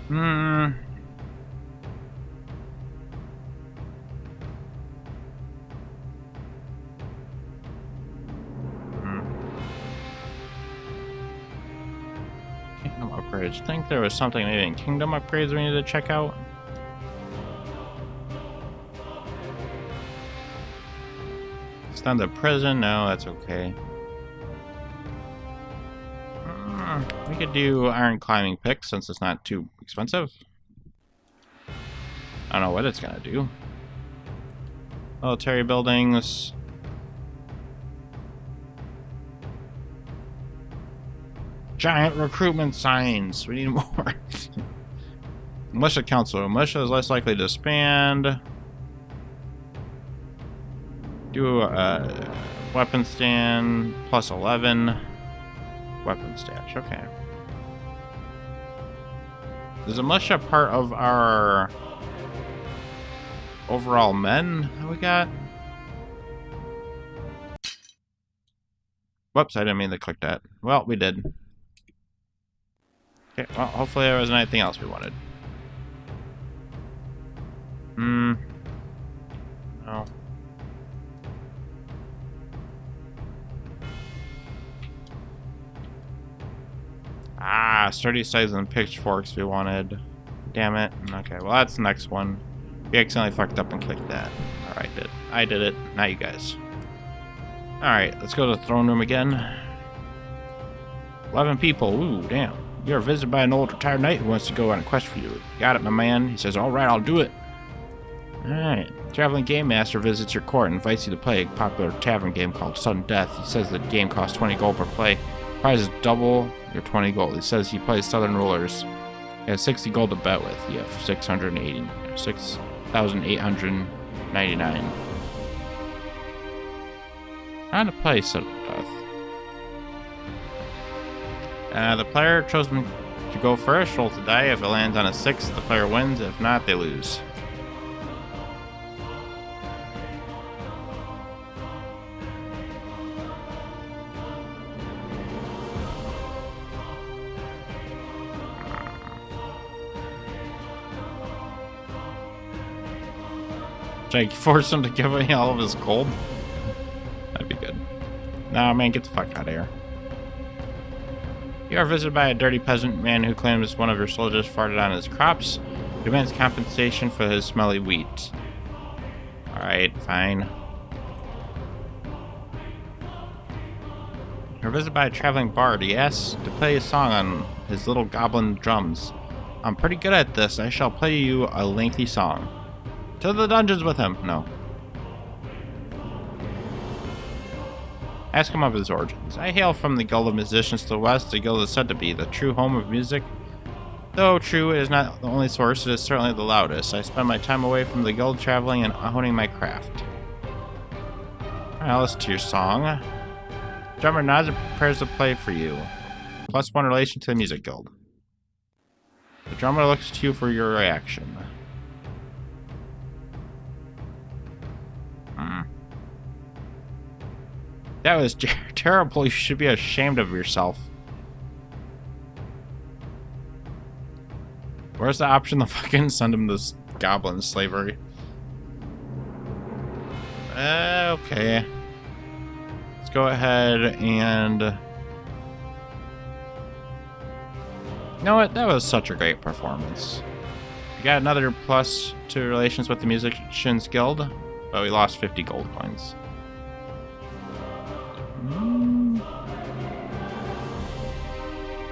Hmm. Kingdom upgrades. I think there was something maybe in kingdom upgrades we needed to check out. Extend the prison? No, that's okay. We could do iron climbing pick since it's not too expensive. I don't know what it's gonna do. Military buildings. Giant recruitment signs. We need more. Militia council. Militia is less likely to disband. Do a weapon stand plus 11. Weapon stash. Okay. Is the militia part of our overall men that we got? Whoops, I didn't mean to click that. Well, we did. Okay, well, hopefully there wasn't anything else we wanted. No. Sturdy sides and pitchforks we wanted. Damn it. Okay, well that's the next one. We accidentally fucked up and clicked that. Alright, I did it. Not you guys. Alright, let's go to the throne room again. 11 people. Ooh, damn. You're visited by an old retired knight who wants to go on a quest for you. Got it, my man. He says, alright, I'll do it. Alright. Traveling Game Master visits your court and invites you to play a popular tavern game called Sudden Death. He says the game costs 20 gold per play. Prize is double your 20 gold. He says he plays Southern Rulers. He has 60 gold to bet with. You have 6,899. How to play Sudden Death. The player chosen to go first rolls the die. If it lands on a 6, the player wins. If not, they lose. Should I force him to give me all of his gold? That'd be good. Nah, man, get the fuck out of here. You are visited by a dirty peasant man who claims one of your soldiers farted on his crops. He demands compensation for his smelly wheat. Alright, fine. You're visited by a traveling bard. He asks to play a song on his little goblin drums. I'm pretty good at this. I shall play you a lengthy song. To the dungeons with him. No. Ask him of his origins. I hail from the Guild of Musicians to the west. The guild is said to be the true home of music. Though true, it is not the only source, it is certainly the loudest. I spend my time away from the guild traveling and honing my craft. Alright, I'll listen to your song. Drummer nods and prepares to play for you. +1 relation to the music guild. The drummer looks to you for your reaction. That was terrible. You should be ashamed of yourself. Where's the option to fucking send him to goblin slavery? Okay. Let's go ahead and... You know what? That was such a great performance. We got another +2 relations with the Musicians Guild, but we lost 50 gold coins.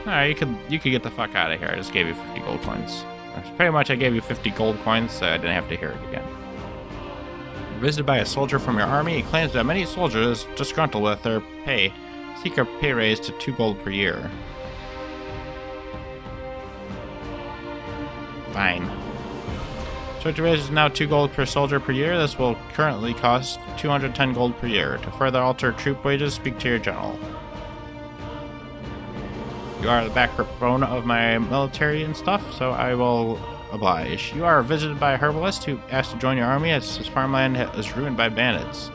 Alright, you could get the fuck out of here. I just gave you 50 gold coins. Pretty much I gave you 50 gold coins, so I didn't have to hear it again. You're visited by a soldier from your army. He claims that many soldiers, disgruntled with their pay, seek a pay raise to 2 gold per year. Fine. Soldier raise is now 2 gold per soldier per year. This will currently cost 210 gold per year. To further alter troop wages, speak to your general. You are the backbone of my military and stuff, so I will oblige. You are visited by a herbalist who asked to join your army as his farmland is ruined by bandits.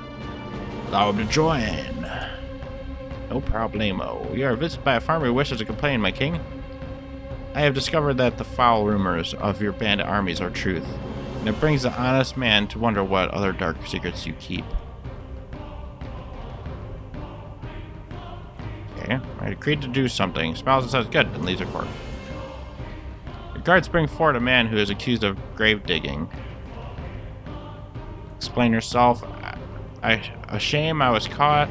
Allow him to join. No problemo. You are visited by a farmer who wishes to complain, my king. I have discovered that the foul rumors of your bandit armies are truth, and it brings the honest man to wonder what other dark secrets you keep. Okay, I agreed to do something. Smiles and says good, and leaves the court. Your guards bring forward a man who is accused of grave digging. Explain yourself. A shame I was caught.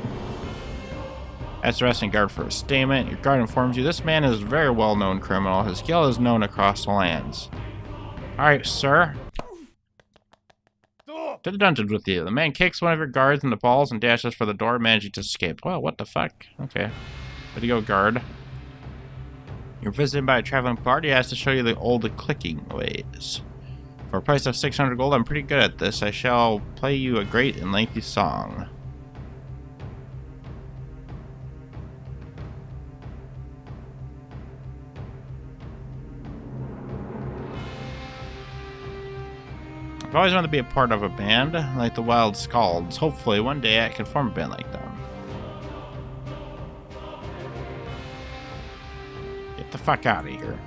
Ask the resting guard for a statement. Your guard informs you this man is a very well-known criminal. His guild is known across the lands. Alright, sir. To the dungeons with you. The man kicks one of your guards in the balls and dashes for the door, managing to escape. Well, what the fuck? Okay. Way to go, guard. You're visited by a traveling party. He has to show you the old clicking ways. For a price of 600 gold, I'm pretty good at this. I shall play you a great and lengthy song. I've always wanted to be a part of a band, like the Wild Scalds. Hopefully, one day I can form a band like them. Get the fuck out of here.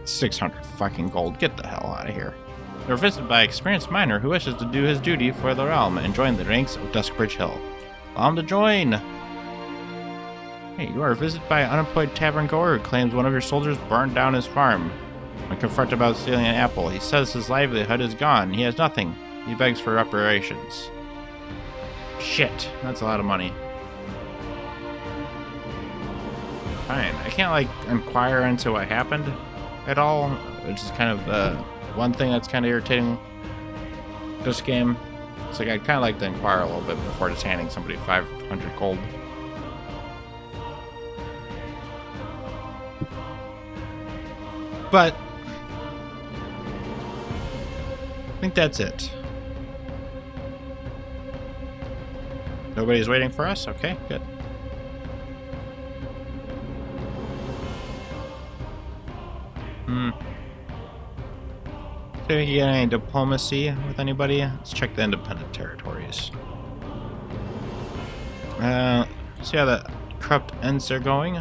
600 fucking gold. Get the hell out of here. You're visited by an experienced miner who wishes to do his duty for the realm and join the ranks of Duskbridge Hill. Allow him to join! Hey, you are visited by an unemployed tavern goer who claims one of your soldiers burned down his farm. When confronted about stealing an apple, he says his livelihood is gone. He has nothing. He begs for reparations. Shit, that's a lot of money. Fine. I can't, like, inquire into what happened at all, which is kind of the one thing that's kind of irritating this game. It's like I'd kind of like to inquire a little bit before just handing somebody 500 gold. But I think that's it. Nobody's waiting for us? Okay, good. Do we get any diplomacy with anybody? Let's check the independent territories. See how the corrupt ends are going.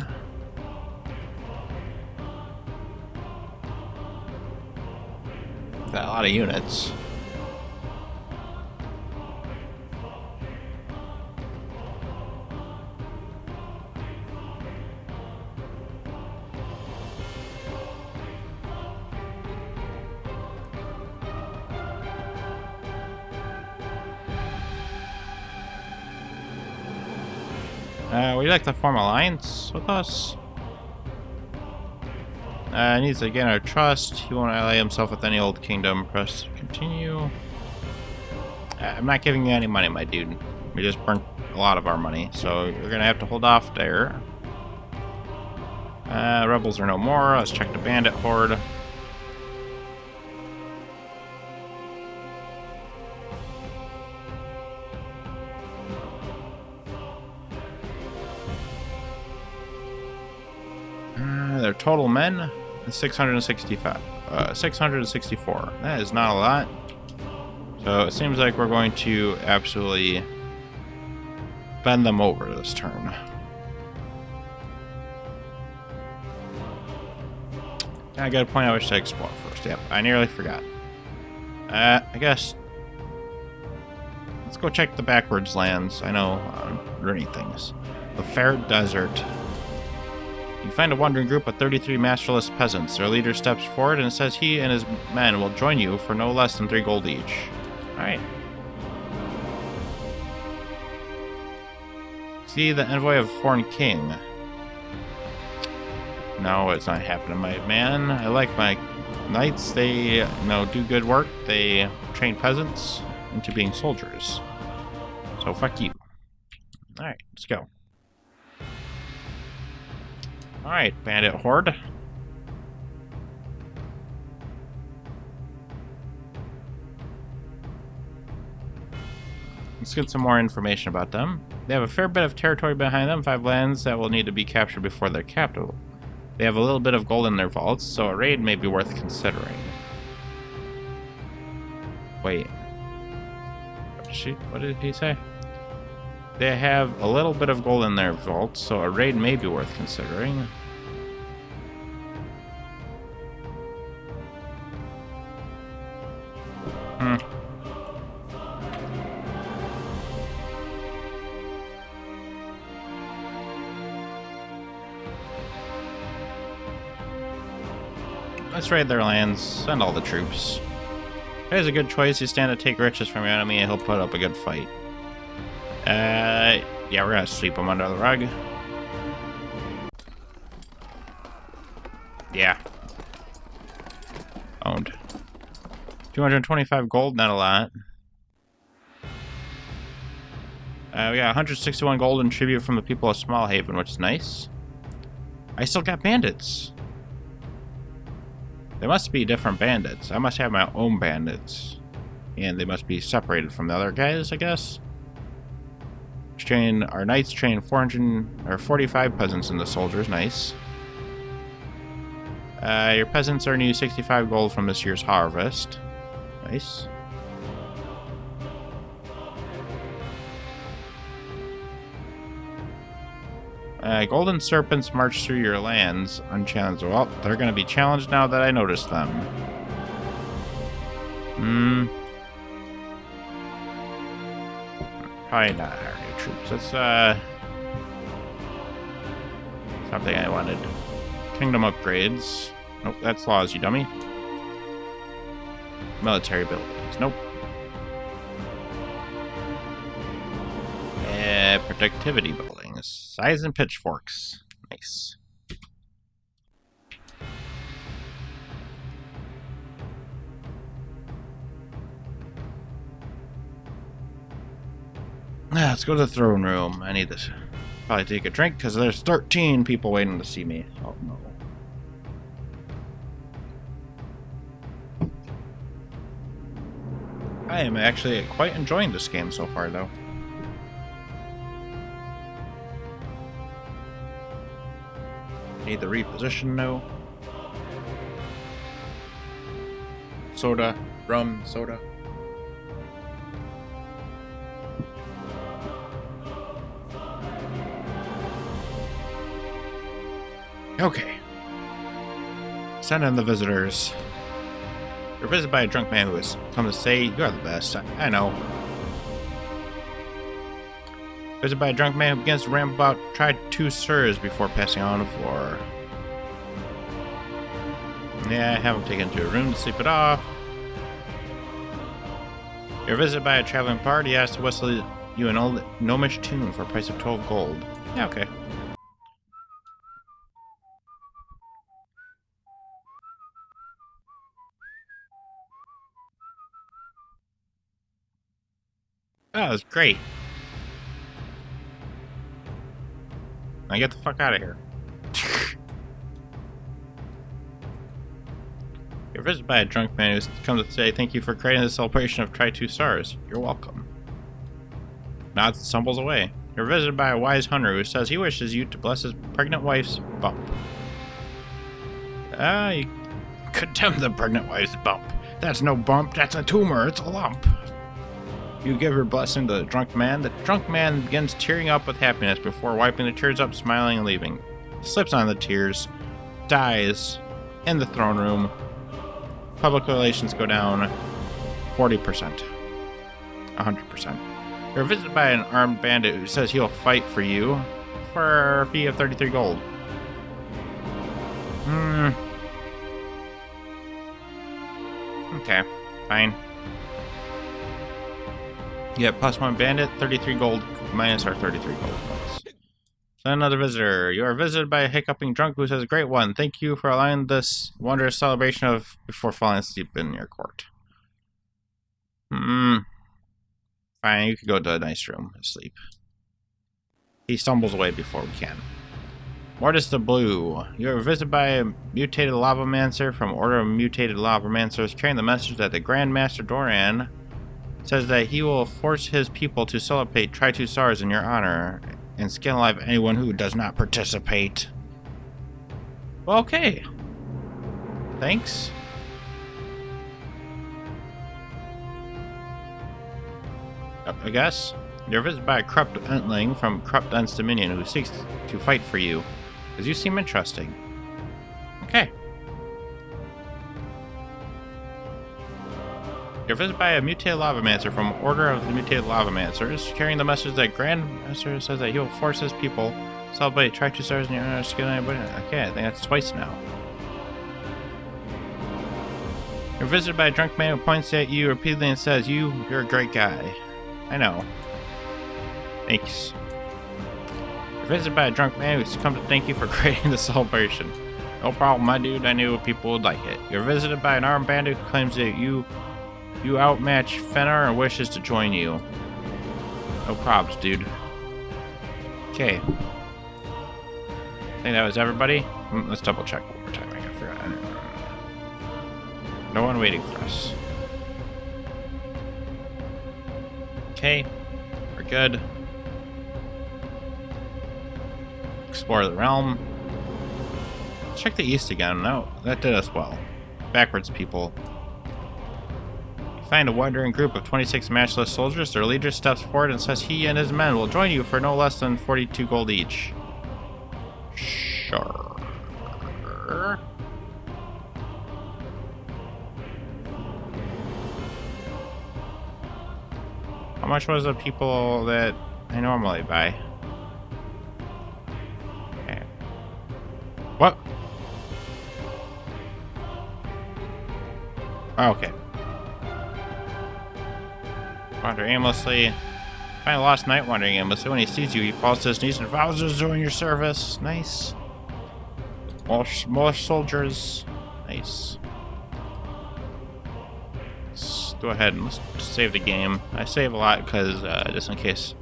Got a lot of units. Would you like to form alliance with us? Needs to gain our trust. He won't ally himself with any old kingdom. Press continue. I'm not giving you any money, my dude. We just burnt a lot of our money, so you're gonna have to hold off there. Rebels are no more. Let's check the bandit horde. Their total men is 665. 664. That is not a lot. So it seems like we're going to absolutely bend them over this turn. I got a point I wish to explore first. Yep, I nearly forgot. I guess let's go check the backwards lands. I know learning things. The Fair Desert. You find a wandering group of 33 masterless peasants. Their leader steps forward and says he and his men will join you for no less than 3 gold each. Alright. See the envoy of a foreign king. No, it's not happening, my man. I like my knights. They, do good work. They train peasants into being soldiers. So fuck you. Alright, let's go. Alright, bandit horde. Let's get some more information about them. They have a fair bit of territory behind them, 5 lands that will need to be captured before their capital. They have a little bit of gold in their vaults, so a raid may be worth considering. Wait. What did he say? They have a little bit of gold in their vaults, so a raid may be worth considering. Let's raid their lands, send all the troops. That is a good choice. You stand to take riches from your enemy and he'll put up a good fight. Yeah, we're gonna sweep him under the rug. Yeah. Owned. 225 gold, not a lot. We got 161 gold in tribute from the people of Smallhaven, which is nice. I still got bandits. They must be different bandits. I must have my own bandits. And they must be separated from the other guys, I guess. Our knights train 45 peasants into soldiers. Nice. Your peasants earn you 65 gold from this year's harvest. Nice. Golden serpents march through your lands unchallenged. Well, they're going to be challenged now that I noticed them. Probably not our new troops. That's something I wanted. Kingdom upgrades. Nope, that's laws, you dummy. Military buildings. Nope. Productivity buildings. Size and pitchforks. Nice. Let's go to the throne room. I need to probably take a drink because there's 13 people waiting to see me. Oh no. I am actually quite enjoying this game so far, though. Need the reposition now. Soda, rum, soda. Okay. Send in the visitors. You're visited by a drunk man who has come to say you are the best. I know. Visited by a drunk man who begins to ramble about tried 2 sirs before passing on the floor. Yeah, have him taken to a room to sleep it off. You're visited by a traveling party. He asks to whistle you an old gnomish tune for a price of 12 gold. Yeah, okay. that was great. Now get the fuck out of here. You're visited by a drunk man who comes to say thank you for creating the celebration of Try 2 Stars. You're welcome. Nods and stumbles away. You're visited by a wise hunter who says he wishes you to bless his pregnant wife's bump. You condemn the pregnant wife's bump. That's no bump, that's a tumor, it's a lump. You give your blessing to the drunk man. The drunk man begins tearing up with happiness before wiping the tears up, smiling and leaving. Slips on the tears, dies in the throne room. Public relations go down 40%. 100%. You're visited by an armed bandit who says he'll fight for you for a fee of 33 gold. Okay, fine. Yeah, +1 bandit, 33 gold, minus our 33 gold points. So another visitor. You are visited by a hiccuping drunk who says, "Great one, thank you for allowing this wondrous celebration of before falling asleep in your court." Fine, you could go to a nice room to sleep. He stumbles away before we can. Mortis the Blue. You are visited by a mutated lavamancer from Order of Mutated Lavamancers, carrying the message that the Grand Master Doran says that he will force his people to celebrate Try 2 Stars in your honor and skin alive anyone who does not participate. Well, okay. Thanks. I guess. You're visited by a corrupt entling from Corrupt Ent's Dominion who seeks to fight for you, because you seem interesting. Okay. You're visited by a mutated lavamancer from Order of the Mutated Lavamancers, carrying the message that Grand Master says that he will force his people to celebrate Try 2 Stars in your honor, skin anybody. Okay, I think that's twice now. You're visited by a drunk man who points at you repeatedly and says, you're a great guy. I know. Thanks. You're visited by a drunk man who's come to thank you for creating the celebration. No problem, my dude. I knew people would like it. You're visited by an armed bandit who claims that you outmatch Fenner and wishes to join you. No probs, dude. Okay. I think that was everybody. Let's double check one more time. I forgot. No one waiting for us. Okay. We're good. Explore the realm. Let's check the east again. No, that did us well. Backwards, people. Find a wandering group of 26 matchless soldiers. Their leader steps forward and says he and his men will join you for no less than 42 gold each. Sure. How much was the people that I normally buy? Okay. What? Oh, okay. Wander aimlessly. Find a lost knight wandering aimlessly. When he sees you, he falls to his knees and vows to join your service. Nice. More soldiers. Nice. Let's go ahead and let's save the game. I save a lot because just in case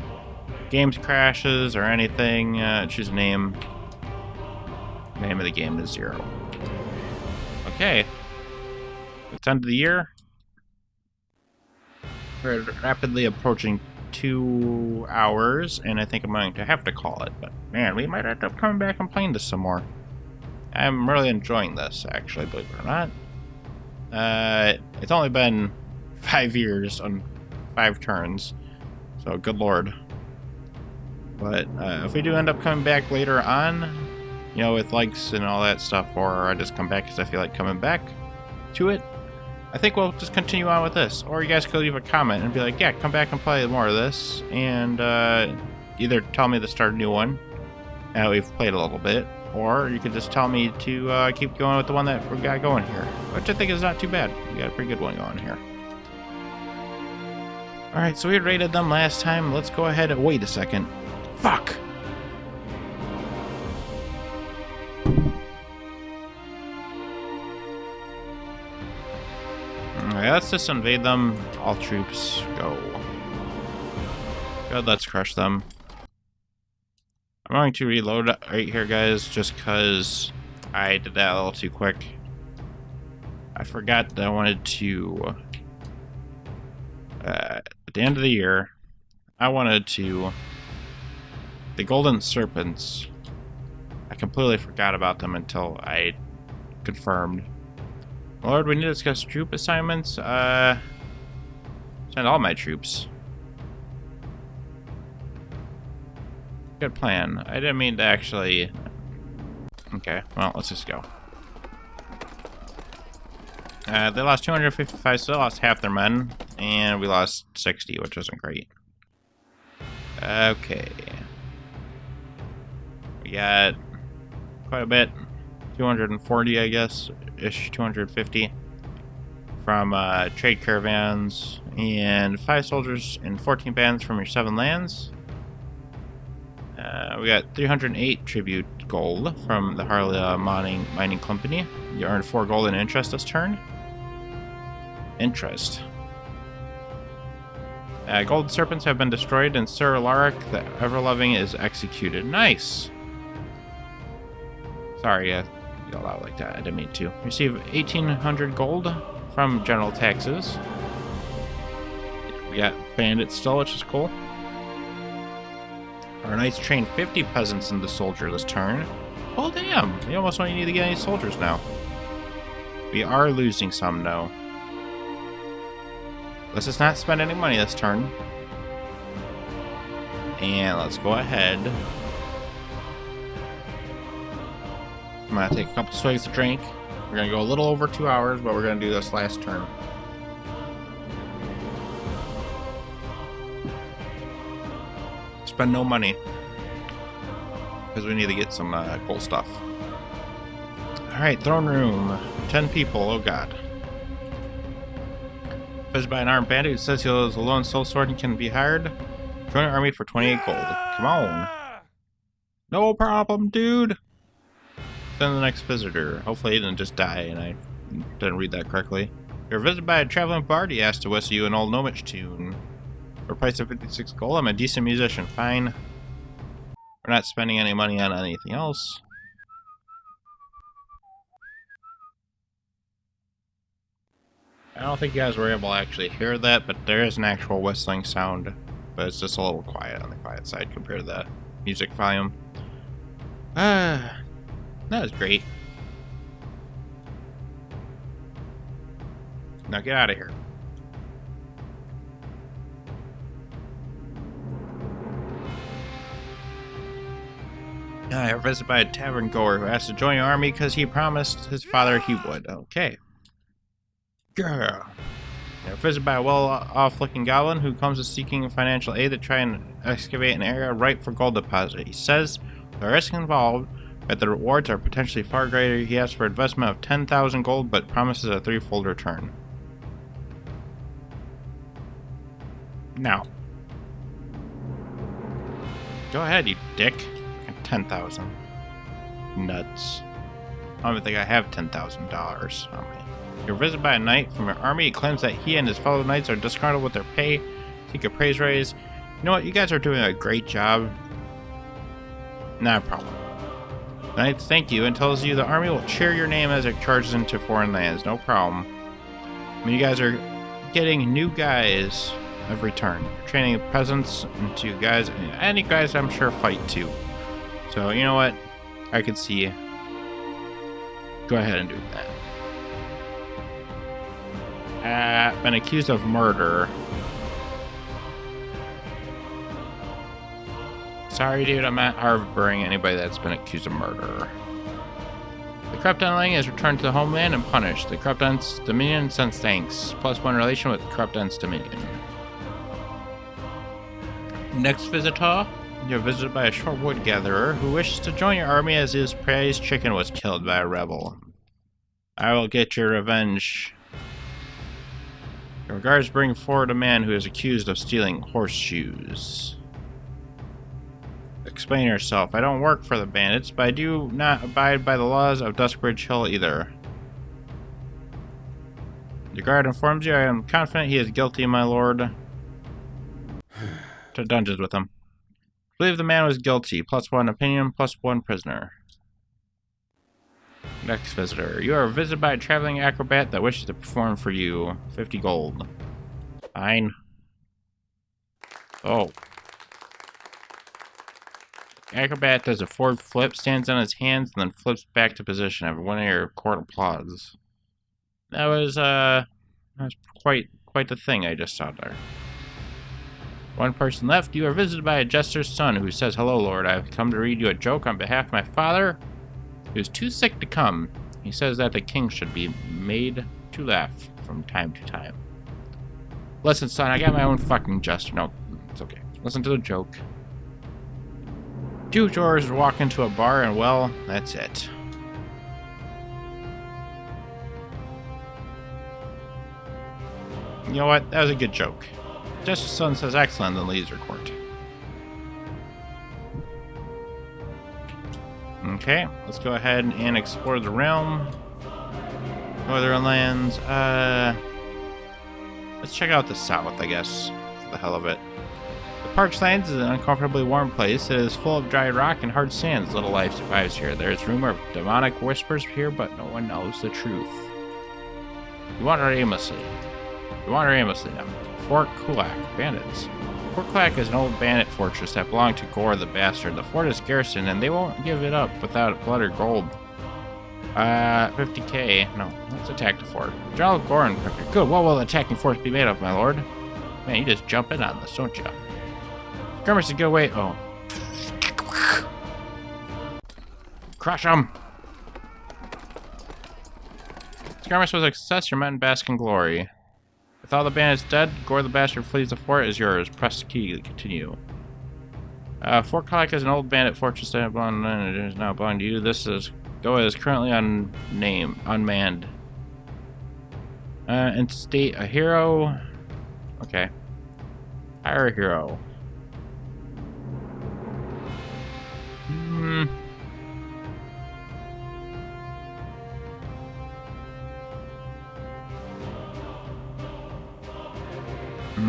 games crashes or anything, choose a name. Name of the game is 0. Okay. It's end of the year. We're rapidly approaching 2 hours, and I think I'm going to have to call it. But man, we might end up coming back and playing this some more. I'm really enjoying this, actually, believe it or not. It's only been 5 years on 5 turns, so good lord. But if we do end up coming back later on, you know, with likes and all that stuff, or I just come back because I feel like coming back to it, I think we'll just continue on with this. Or you guys could leave a comment and be like, yeah, come back and play more of this. And either tell me to start a new one. We've played a little bit. Or you could just tell me to keep going with the one that we got going here. Which I think is not too bad. We got a pretty good one going here. Alright, so we rated them last time. Let's go ahead and wait a second. Fuck! Alright, let's just invade them. All troops go. Good, let's crush them. I'm going to reload right here, guys, just because I did that a little too quick. I forgot that I wanted to, at the end of the year, I wanted to, the Golden Serpents, I completely forgot about them until I confirmed. Lord, we need to discuss troop assignments. Send all my troops. Good plan. I didn't mean to actually... Okay, well, let's just go. They lost 255, so they lost half their men, and we lost 60, which wasn't great. Okay. We got quite a bit. 240, I guess, ish, 250 from trade caravans, and 5 soldiers and 14 bands from your 7 lands. We got 308 tribute gold from the Harley Mining Company. You earned 4 gold in interest this turn. Interest. Gold serpents have been destroyed, and Sir Alaric the Ever-Loving is executed. Nice! Sorry, you yelled out like that. I didn't mean to. Receive 1,800 gold from general taxes. We got bandits still, which is cool. Our knights trained 50 peasants into soldier this turn. Oh, damn! You almost don't need to get any soldiers now. We are losing some, though. Let's just not spend any money this turn. And let's go ahead. I'm gonna take a couple swigs of drink. We're gonna go a little over 2 hours, but we're gonna do this last turn. Spend no money. Because we need to get some cool stuff. Alright, throne room. 10 people, oh god. Visited by an armed bandit who says he is a lone soul sword and can be hired. Join our army for 28 gold. Come on. No problem, dude. Send the next visitor. Hopefully he didn't just die and I didn't read that correctly. You're visited by a traveling bard. He asked to whistle you an old gnomish tune. For a price of 56 gold, I'm a decent musician. Fine. We're not spending any money on anything else. I don't think you guys were able to actually hear that, but there is an actual whistling sound. But it's just a little quiet on the quiet side compared to the music volume. That was great. Now get out of here. You're visited by a tavern goer who asked to join your army because he promised his father he would. Okay. Girl. You're visited by a well-off looking goblin who comes to seeking financial aid to try and excavate an area ripe for gold deposit. He says the risk involved, but the rewards are potentially far greater. He asks for investment of 10,000 gold, but promises a 3-fold return. Now. Go ahead, you dick. 10,000. Nuts. I don't even think I have $10,000 on me. You're visited by a knight from your army. He claims that he and his fellow knights are disgruntled with their pay. Seek a praise raise. You know what? You guys are doing a great job. Not a problem. The knight thank you and tells you the army will cheer your name as it charges into foreign lands. No problem. I mean, you guys are getting new guys every turn. You're training peasants into guys, and you guys I'm sure fight too. So, you know what? I could see. Go ahead and do that. Been accused of murder. Sorry, dude, I'm not harboring anybody that's been accused of murder. The corrupt underling is returned to the homeland and punished. The corrupt Ents Dominion sends thanks. +1 relation with corrupt Ents Dominion. Next visitor. You're visited by a short wood gatherer who wishes to join your army as his prized chicken was killed by a rebel. I will get your revenge. Your guards bring forward a man who is accused of stealing horseshoes. Explain yourself. I don't work for the bandits, but I do not abide by the laws of Duskbridge Hill either. The guard informs you I am confident he is guilty, my lord. to dungeons with him. Believe the man was guilty. +1 opinion, +1 prisoner. Next visitor. You are visited by a traveling acrobat that wishes to perform for you. 50 gold. Fine. Oh. Acrobat does a forward flip, stands on his hands, and then flips back to position. I've won your court applause. That was quite the thing I just saw there. One person left. You are visited by a jester's son who says, "Hello, Lord. I have come to read you a joke on behalf of my father, who is too sick to come. He says that the king should be made to laugh from time to time." Listen, son, I got my own fucking jester. No, it's okay. Listen to the joke. Two jurors walk into a bar and, well, that's it. You know what? That was a good joke. Jester's son says excellent and leaves her court. Okay, let's go ahead and explore the realm. Northern lands. Let's check out the south, I guess, for the hell of it. The Parchlands is an uncomfortably warm place. It is full of dry rock and hard sands. Little life survives here. There is rumor of demonic whispers here, but no one knows the truth. You wander aimlessly. Now. Fort Kulak, bandits. Fort Kulak is an old bandit fortress that belonged to Gore the Bastard. The fort is garrisoned, and they won't give it up without blood or gold. 50k. No, let's attack the fort. General Gore and good. What will the attacking force be made of, my lord? Man, you just jump in on this, don't you? Skirmish is a good way. Oh. Crush him! Skirmish was a success. Your men bask in glory. With all the bandits dead, Gore the Bastard flees the fort is yours. Press the key to continue. Fort Kulak is an old bandit fortress that is now belonging to you. This is currently unmanned. And state a hero. Okay. Hire a hero.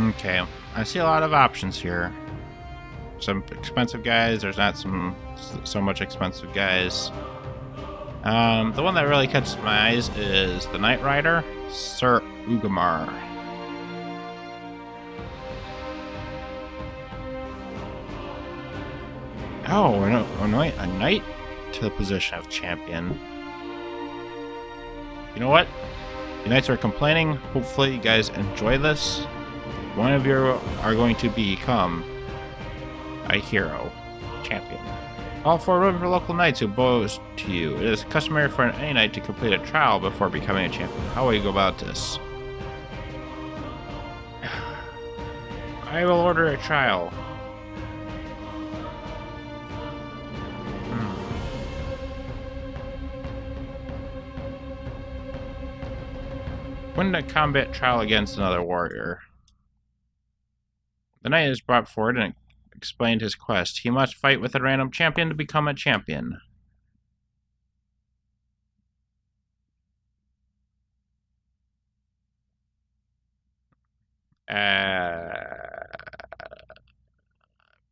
Okay, I see a lot of options here. Some expensive guys, there's not so much expensive guys. The one that really catches my eyes is the Knight Rider, Sir Ugamar. Oh, anoint a knight to the position of champion. You know what? You knights are complaining. Hopefully you guys enjoy this. One of you are going to become a hero, champion. All 4 room for local knights who boast to you. It is customary for any knight to complete a trial before becoming a champion. How will you go about this? I will order a trial. Win a combat trial against another warrior. The knight is brought forward and explained his quest. He must fight with a random champion to become a champion.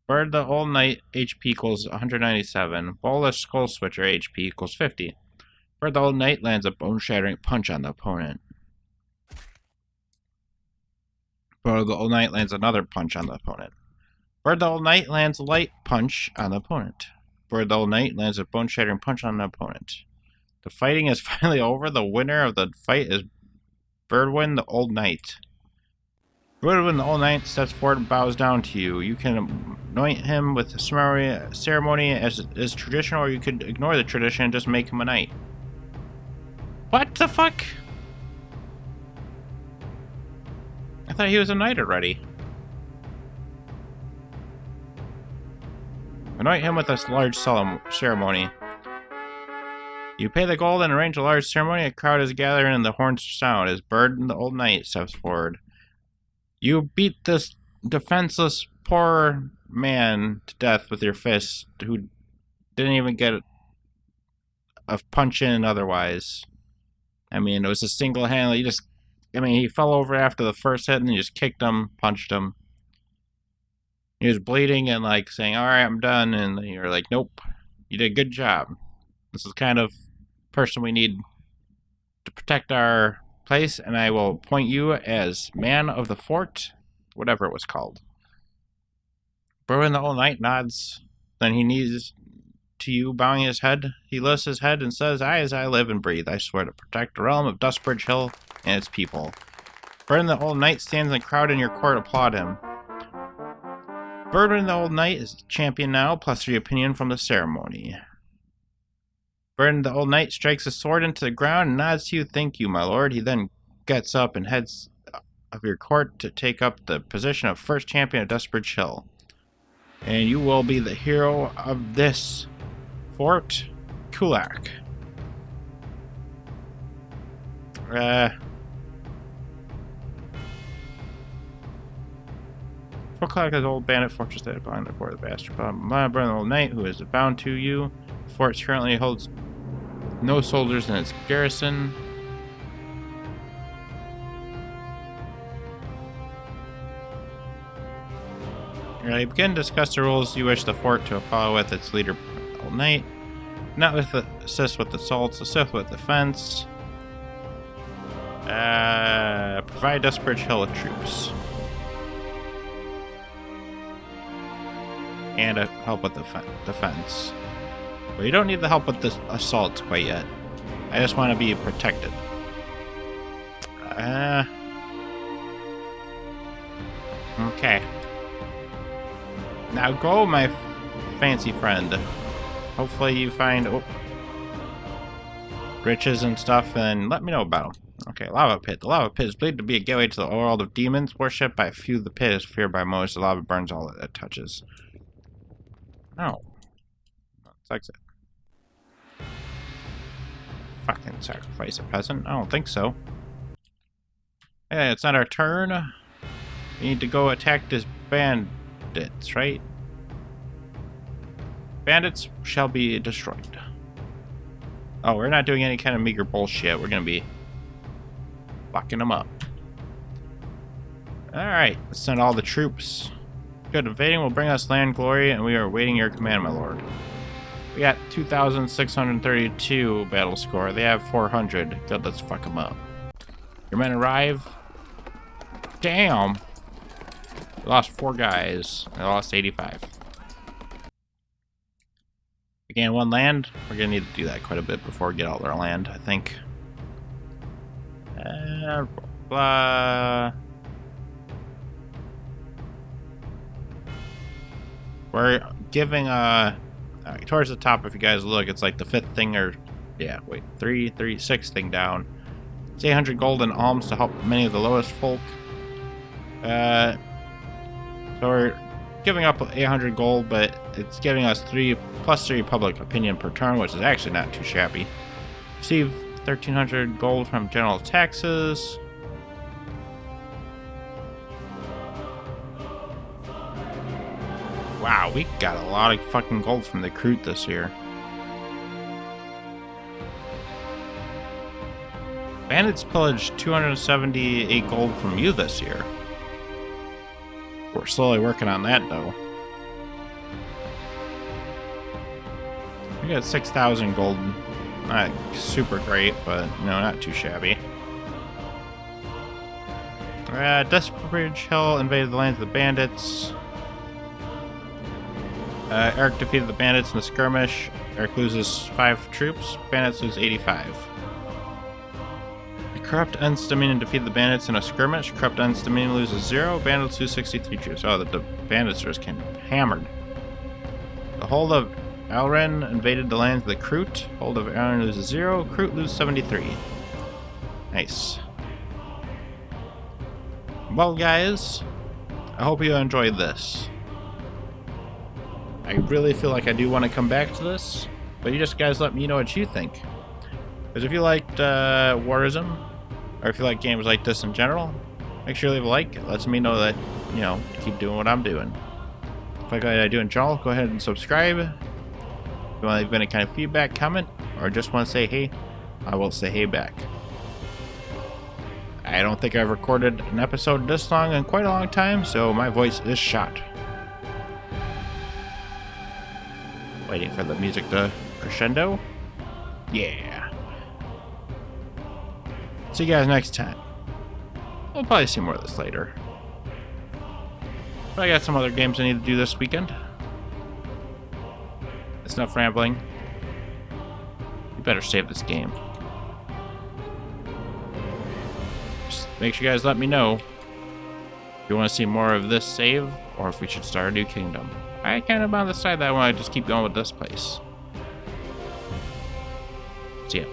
Bird the Old Knight HP equals 197. Bowler Skull Switcher HP equals 50. Bird the Old Knight lands a bone-shattering punch on the opponent. Bird the Old Knight lands another punch on the opponent. Bird the Old Knight lands a light punch on the opponent. Bird the Old Knight lands a bone-shattering punch on the opponent. The fighting is finally over. The winner of the fight is Birdwin the Old Knight. Birdwin the Old Knight steps forward and bows down to you. You can anoint him with a ceremony as is traditional, or you could ignore the tradition and just make him a knight. What the fuck? I thought he was a knight already. Anoint him with a large ceremony. You pay the gold and arrange a large ceremony. A crowd is gathering and the horns sound as Burten the Old Knight steps forward. You beat this defenseless poor man to death with your fist, who didn't even get a punch in otherwise. I mean, it was a single-handed, he fell over after the first hit and you just kicked him, punched him. He was bleeding and like saying, "All right, I'm done," and you're like, "Nope, you did a good job. This is the kind of person we need to protect our place, and I will appoint you as man of the fort," whatever it was called. Burten the Old Knight nods. Then he kneels to you, bowing his head. He lifts his head and says, "I, as I live and breathe, I swear to protect the realm of Dustbridge Hill and its people." Burten the Old Knight stands in the crowd in your court, applaud him. Burten the Old Knight is the champion now, plus 3 opinion from the ceremony. Burten the Old Knight strikes his sword into the ground and nods to you, "Thank you, my lord." He then gets up and heads of your court to take up the position of first champion of Dustbridge Hill. And you will be the hero of this fort, Kulak. Fort Kulak is an old bandit fortress that behind the fort of the bastard. My brother, Old Knight, who is bound to you. The fort currently holds no soldiers in its garrison. You begin to discuss the rules you wish the fort to follow with its leader, Old Knight. Not with assist with assaults, assist with defense. Provide Dustbridge Hill with troops. And help with defense. But you don't need the help with the assaults quite yet. I just want to be protected. Okay. Now go, my fancy friend. Hopefully you find riches and stuff, and let me know about them. Okay, lava pit. The lava pit is believed to be a gateway to the world of demons. Worshipped by a few, the pit is feared by most. The lava burns all it touches. Oh. Let's exit. Fucking sacrifice a peasant? I don't think so. Hey, it's not our turn. We need to go attack this bandits, right? Bandits shall be destroyed. Oh, we're not doing any kind of meager bullshit. We're gonna be locking them up. Alright, let's send all the troops. Good, invading will bring us land glory, and we are awaiting your command, my lord. We got 2,632 battle score. They have 400. Good, let's fuck them up. Your men arrive. Damn! We lost 4 guys. I lost 85. We gain 1 land. We're gonna need to do that quite a bit before we get all our land, I think. Blah. We're giving towards the top, if you guys look, it's like the 5th thing, or yeah, wait, 6th thing down. It's 800 gold in alms to help many of the lowest folk. So we're giving up 800 gold, but it's giving us plus 3 public opinion per turn, which is actually not too shabby. Receive 1,300 gold from general taxes. Wow, we got a lot of fucking gold from the recruit this year. Bandits pillaged 278 gold from you this year. We're slowly working on that, though. We got 6,000 gold. Not super great, but not too shabby. Dustbridge Hill invaded the lands of the bandits. Eric defeated the bandits in a skirmish. Eric loses 5 troops. Bandits lose 85. The Corrupt Ends Dominion defeated the bandits in a skirmish. Corrupt Ends Dominion loses 0. Bandits lose 63 troops. Oh, the bandits are just getting hammered. The Hold of Elren invaded the lands of the Kroot. Hold of Elren loses 0. Kroot loses 73. Nice. Well, guys, I hope you enjoyed this. I really feel like I do want to come back to this, but you just guys let me know what you think. Because if you liked Warsim, or if you like games like this in general, make sure you leave a like. It lets me know that, to keep doing what I'm doing. If I like what I do in general, go ahead and subscribe. If you want to leave any kind of feedback, comment, or just want to say hey, I will say hey back. I don't think I've recorded an episode this long in quite a long time, so my voice is shot. Waiting for the music to crescendo. Yeah. See you guys next time. We'll probably see more of this later. But I got some other games I need to do this weekend. It's enough rambling. You better save this game. Just make sure you guys let me know if you want to see more of this save or if we should start a new kingdom. I kind of on the side that I want to just keep going with this place. See ya.